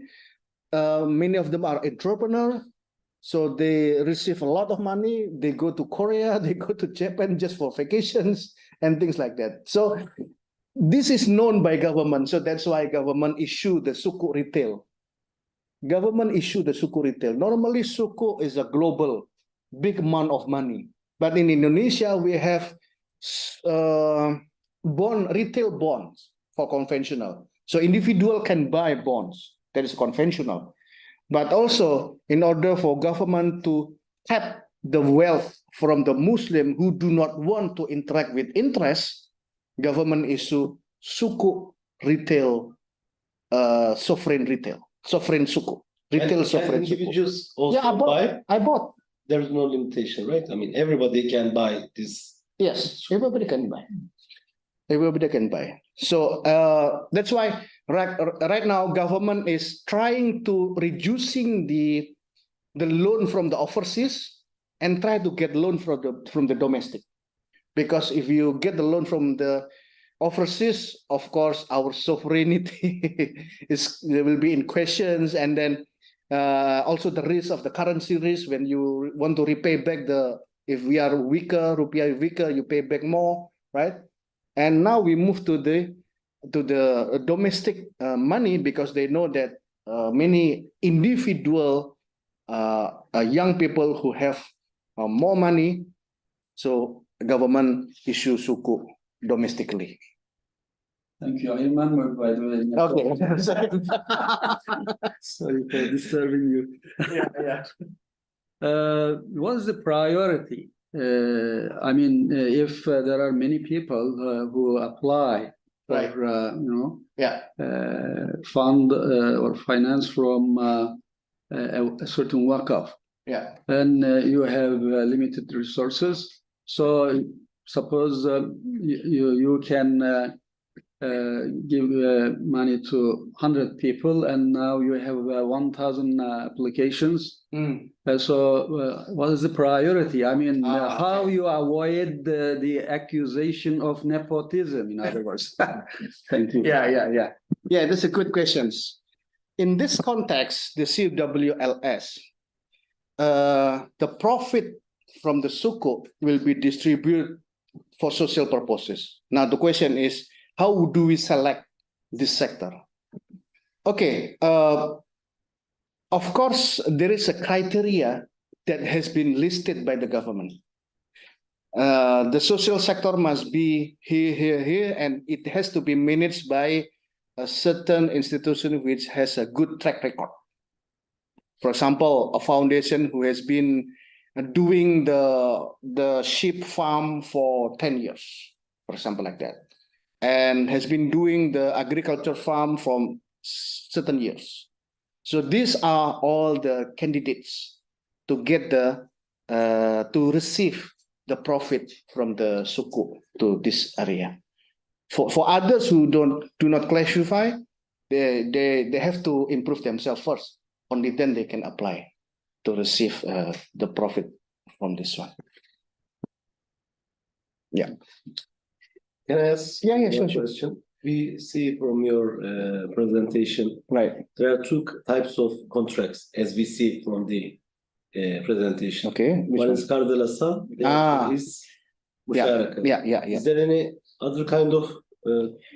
Many of them are entrepreneurs. So they receive a lot of money. They go to Korea, they go to Japan just for vacations and things like that. So this is known by government. So that's why government issue the suku retail. Government issue the suku retail. Normally suku is a global, big amount of money. But in Indonesia, we have retail bonds for conventional. So individual can buy bonds. That is conventional. But also, in order for government to tap the wealth from the Muslim who do not want to interact with interest, government issue suku retail, sovereign suku. Retail sovereign individuals also I bought. There is no limitation, right? I mean, everybody can buy this. Yes, everybody can buy. Everybody can buy. So that's why right now government is trying to reducing the the loan from the overseas and try to get loan from the domestic. Because if you get the loan from the overseas, of course, our sovereignty will be in questions, and then also the risk of the currency risk when you want to repay back if we are weaker, rupiah weaker, you pay back more, right? And now we move to the domestic money, because they know that many individual young people who have more money, so the government issue sukuk domestically. Thank you. I remember, by the way. Okay. Sorry for disturbing you. Yeah. What is the priority? I mean, if there are many people who apply for, Right. Yeah. fund or finance from a certain Waqf, Yeah. and you have limited resources, so suppose you can give money to 100 people, and now you have 1,000 applications. So what is the priority? I mean, how you avoid the accusation of nepotism, in other words? Thank you. Yeah, that's a good question. In this context, the CWLS, the profit from the sukuk will be distributed for social purposes. Now the question is, how do we select this sector? Okay, of course, there is a criteria that has been listed by the government. The social sector must be here, and it has to be managed by a certain institution which has a good track record. For example, a foundation who has been doing the sheep farm for 10 years, for example, like that, and has been doing the agriculture farm from certain years. So these are all the candidates to get to receive the profit from the sukuk to this area. For others who do not classify, they have to improve themselves first. Only then they can apply to receive the profit from this one. Yeah. Can I ask Yeah, one sure. question? We see from your presentation, Right. there are two types of contracts, as we see from the presentation. Okay. One is Kardalasa, the other is Musharaka. Yeah. Is there any other kind of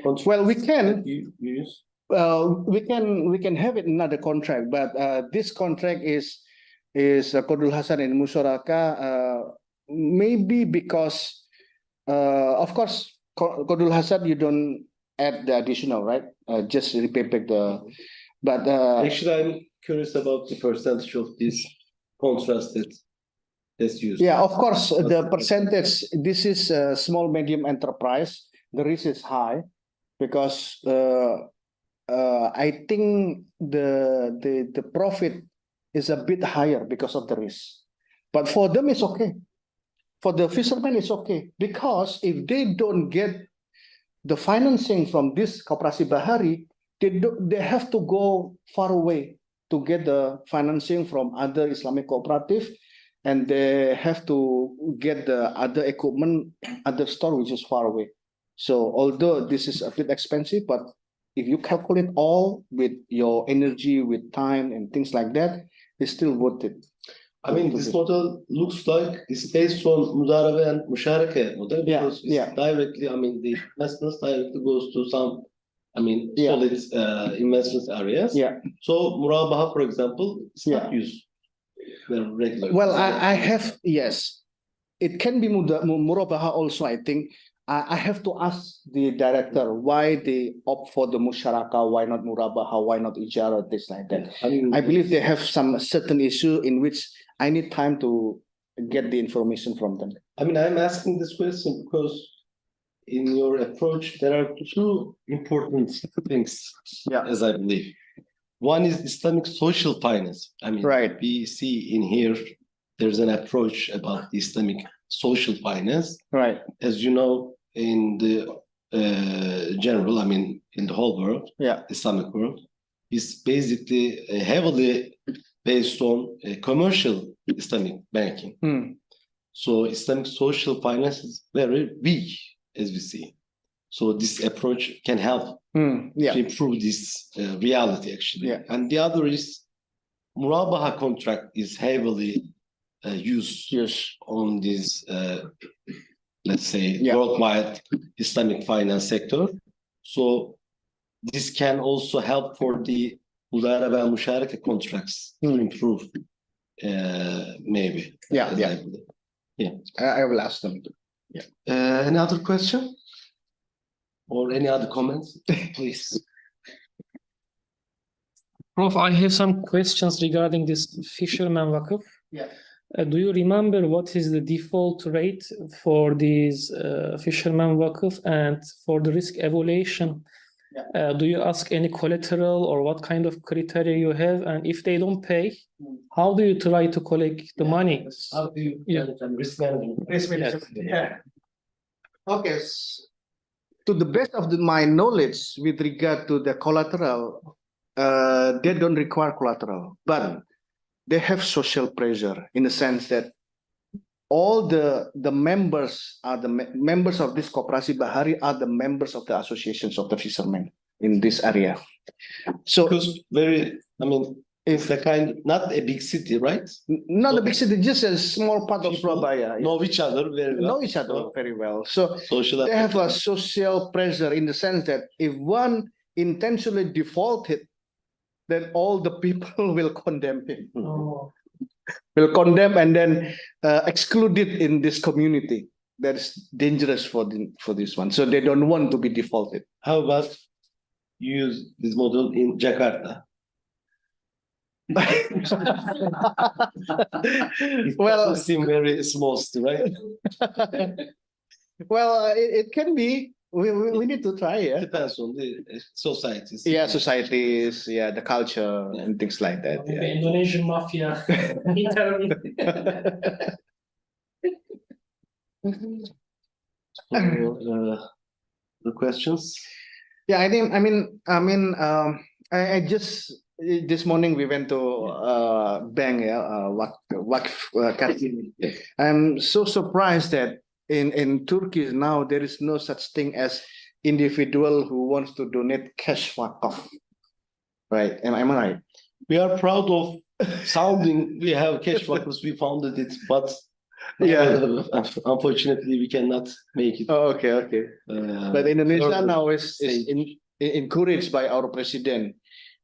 contract? Well, we can. You use? We can have it another contract, but this contract is Qardul Hasan and Musharaka, maybe because of course Qardul Hasan you don't add the additional, right? Just repay back but Actually, I'm curious about the percentage of these contracts that's used. Yeah, of course, the percentage, this is a small medium enterprise, the risk is high because I think the profit is a bit higher because of the risk. But for them, it's okay. For the fishermen, it's okay. Because if they don't get the financing from this Koperasi Bahari, they have to go far away to get the financing from other Islamic cooperative, and they have to get the other equipment at the store, which is far away. So although this is a bit expensive, but if you calculate all with your energy, with time and things like that, it's still worth it. I mean, this model looks like it's based on Mudarebe and Musharaka model because it's directly, I mean, the investments directly goes to some, I mean, solid investment areas. Yeah. So Murabaha, for example, is not used very regularly. Well, I have, yes. It can be Murabaha also, I think. I have to ask the director why they opt for the Musharaka, why not Murabaha, why not Ijara, things like that. I believe they have some certain issue in which I need time to get the information from them. I mean, I'm asking this question because in your approach, there are two important things, as I believe. One is Islamic social finance. I mean, we see in here, there's an approach about the Islamic social finance. Right. As you know, in the general, I mean, in the whole world, Islamic world, is basically heavily based on commercial Islamic banking. So Islamic social finance is very weak, as we see. So this approach can help Yeah. to improve this reality, actually. Yeah. And the other is Murabaha contract is heavily used on this, let's say, Yeah. worldwide Islamic finance sector. So this can also help for the Mudarebe and Musharaka contracts to improve, maybe. Yeah, as yeah. I believe. Yeah. I will ask them. Any other question? Or any other comments? Please. Prof, I have some questions regarding this fisherman Waqf. Yeah. Do you remember what is the default rate for these fisherman Waqf and for the risk evaluation? Yeah. Do you ask any collateral or what kind of criteria you have? And if they don't pay, how do you try to collect the money? How do you risk management? Risk management. Yeah. Okay. To the best of my knowledge with regard to the collateral, they don't require collateral, but they have social pressure in the sense that all the members are the members of this Koperasi Bahari are the members of the associations of the fishermen in this area. So Because it's a kind, not a big city, right? not a big city, just a small part of People Surabaya. know each other very well. Know each other very well. So Social they have a affection. social pressure in the sense that if one intentionally defaulted, then all the people will condemn him. Will condemn and then exclude it in this community. That's dangerous for this one. So they don't want to be defaulted. How about use this model in Jakarta? It Well, doesn't seem very small, right? well, it can be. We need to try. Yeah. Depends on the societies. Yeah, societies. Yeah, the culture and things like that. The Yeah. Indonesian mafia. So, the questions? Yeah, I just this morning we went to bank, Waqf Kasım. I'm so surprised that in Turkey now there is no such thing as individual who wants to donate cash Waqf. Right? Am I right? We are proud of sounding. We have cash workers. We founded it, but Yeah. unfortunately we cannot make it. Oh, okay. But Indonesia further now is encouraged by our president.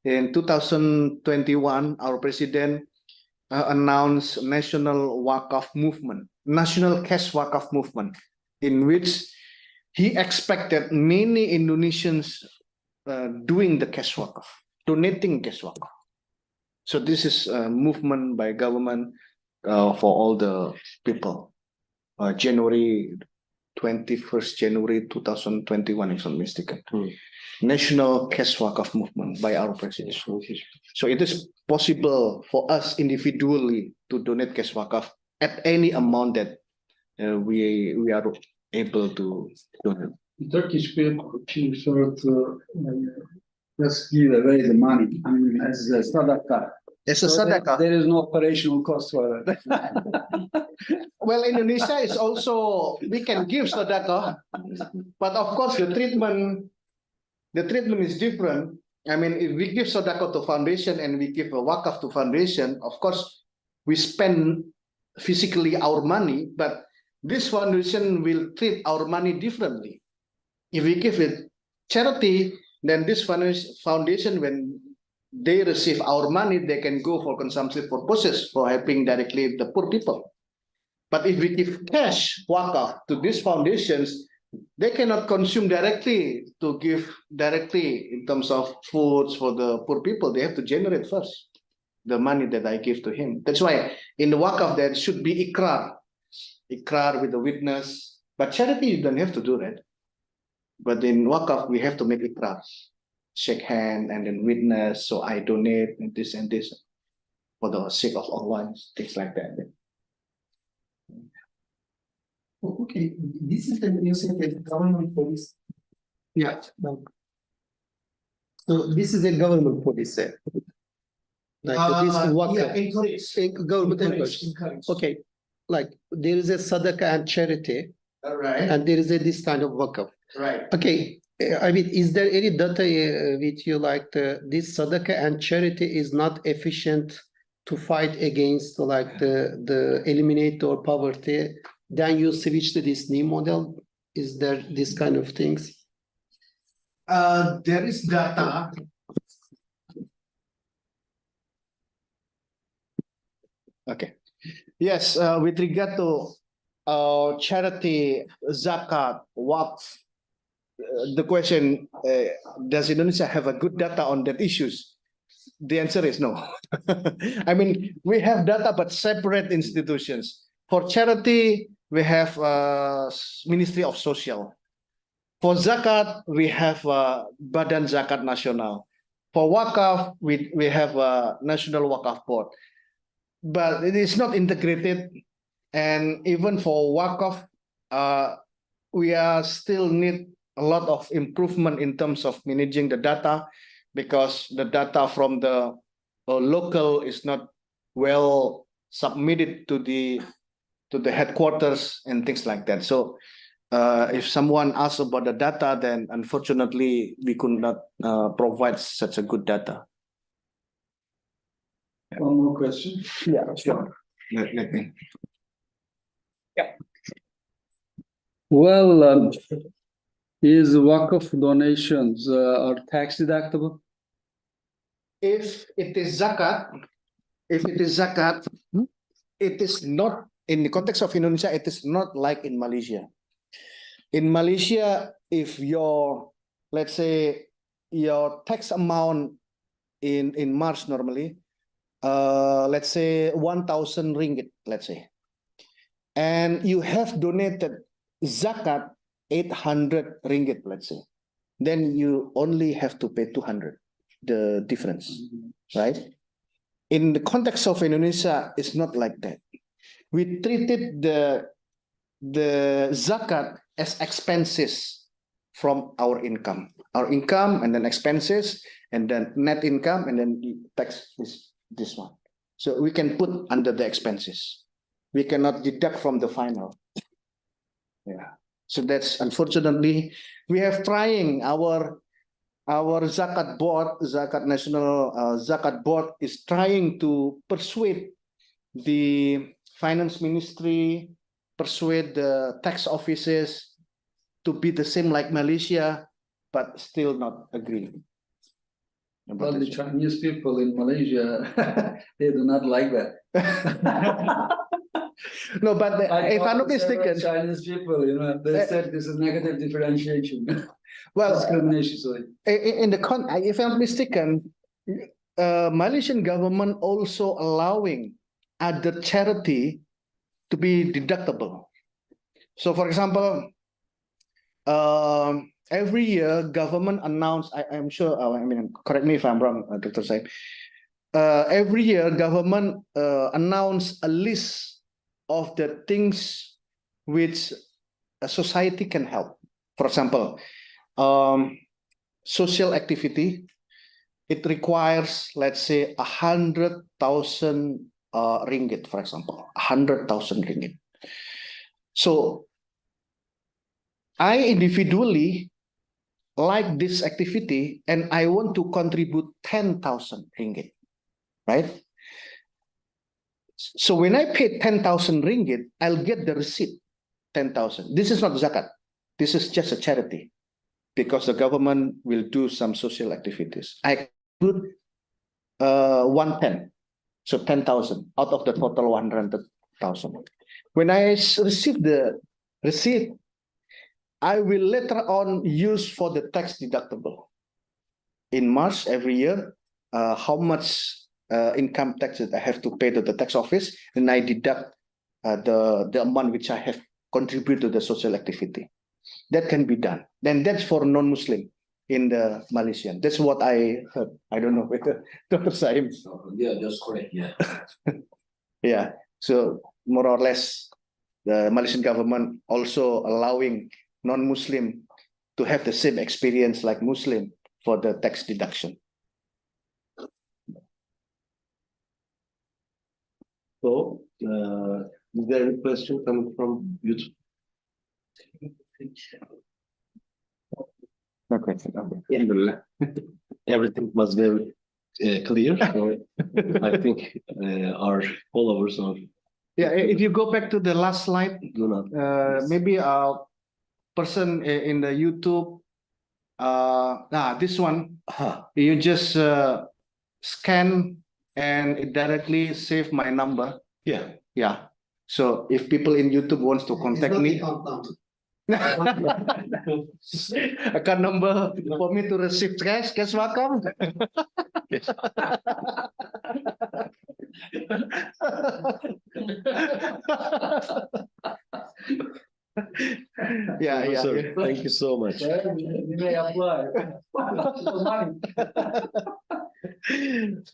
In 2021, our president announced national Waqf movement, national cash Waqf movement, in which he expected many Indonesians doing the cash Waqf, donating cash Waqf. So this is a movement by government for all the people. January 21st, January 2021, if I'm not mistaken. National Cash Waqf movement by our president. So it is possible for us individually to donate cash Waqf at any amount that we are able to donate. Turkish people prefer to just give away the money. I mean, as a sadaqah. It's a sadaqah. There is no operational cost for it. Well, Indonesia is also, we can give sadaqah, but of course the treatment is different. I mean, if we give sadaqah to foundation and we give a Waqf to foundation, of course we spend physically our money, but this foundation will treat our money differently. If we give it charity, then this foundation, when they receive our money, they can go for consumption purposes, for helping directly the poor people. But if we give cash Waqf to these foundations, they cannot consume directly to give directly in terms of foods for the poor people. They have to generate first the money that I give to him. That's why in the Waqf there should be ikrar with the witness. But charity you don't have to do that. But in Waqf we have to make ikrar, shake hand and then witness. So I donate and this for the sake of Allah, things like that. Okay, this is the music that government policy. Yeah. So this is a government policy. Like this what Yeah, encourage. government encourage. Encourage. Okay, like there is a sadaqah and charity, All right. and there is a this kind of wakaf. Right. Okay, I mean, is there any data with you like this sadaqah and charity is not efficient to fight against like the eliminate or poverty? Then you switch to this new model. Is there this kind of things? There is data. Okay. Yes, with regard to charity, zakat, waqf, the question, does Indonesia have a good data on that issues? The answer is no. I mean, we have data, but separate institutions. For charity, we have Ministry of Social. For zakat, we have Badan Zakat Nasional. For wakaf, we have National Wakaf Board. But it is not integrated, and even for wakaf, we are still need a lot of improvement in terms of managing the data, because the data from the local is not well submitted to the headquarters and things like that. So if someone asks about the data, then unfortunately we could not provide such a good data. One more question. Yeah, sure. Let me. Well, is Waqf donations are tax deductible? If it is zakat, it is not, in the context of Indonesia, it is not like in Malaysia. In Malaysia, if your, let's say, your tax amount in March normally, let's say 1,000 ringgit, let's say, and you have donated zakat 800 ringgit, let's say, then you only have to pay 200, the difference, right? In the context of Indonesia, it's not like that. We treated the zakat as expenses from our income and then expenses, and then net income, and then the tax is this one. So we can put under the expenses. We cannot deduct from the final. Yeah. So that's, unfortunately, we have trying our zakat board, zakat national zakat board is trying to persuade the finance ministry, persuade the tax offices to be the same like Malaysia, but still not agree. Well, the Chinese people in Malaysia, they do not like that. No, but if I'm not mistaken, Chinese people, you know, they said this is negative differentiation. well, Discrimination, sorry. in the if I'm not mistaken, Malaysian government also allowing other charity to be deductible. So, for example, every year government announce, I'm sure, I mean, correct me if I'm wrong, Dr. Saib. Every year government announce a list of the things which a society can help. For example, social activity, it requires, let's say, 100,000 ringgit, for example, 100,000 ringgit. So I individually like this activity and I want to contribute 10,000 ringgit, right? So when I pay 10,000 ringgit, I'll get the receipt, 10,000. This is not zakat. This is just a charity, because the government will do some social activities. I put 110, so 10,000 out of the total 100,000. When I receive the receipt, I will later on use for the tax deductible. In March every year, how much income taxes I have to pay to the tax office, and I deduct the amount which I have contributed to the social activity. That can be done. Then that's for non-Muslim in the Malaysian. That's what I heard. I don't know whether Dr. Saim. Yeah, that's correct. Yeah. Yeah. So more or less, the Malaysian government also allowing non-Muslim to have the same experience like Muslim for the tax deduction. So, is there any question coming from YouTube? No question. Alhamdulillah. Everything was very clear. So I think our followers are Yeah, if you go back to the last slide, do not. maybe a person in the YouTube, this one, you just scan and it directly save my number. Yeah. Yeah. So if people in YouTube wants to contact me, account number for me to receive cash welcome. Yeah, yeah. Sir, thank you so much. You may apply.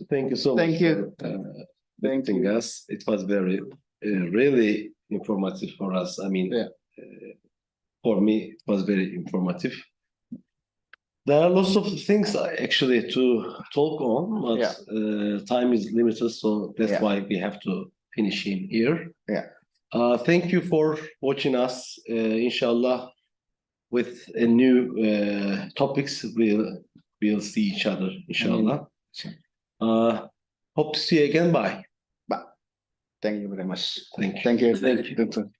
Thank you so much. Thank you. For, visiting us. It was very, really informative for us. I mean, Yeah. For me, it was very informative. There are lots of things actually to talk on, but time is limited, so that's why we have to finish in here. Yeah. Thank you for watching us. Inshallah, with a new topics, we'll see each other. Inshallah. Hope to see you again. Bye. Thank you very much. Thank you. Thank you. Thank you.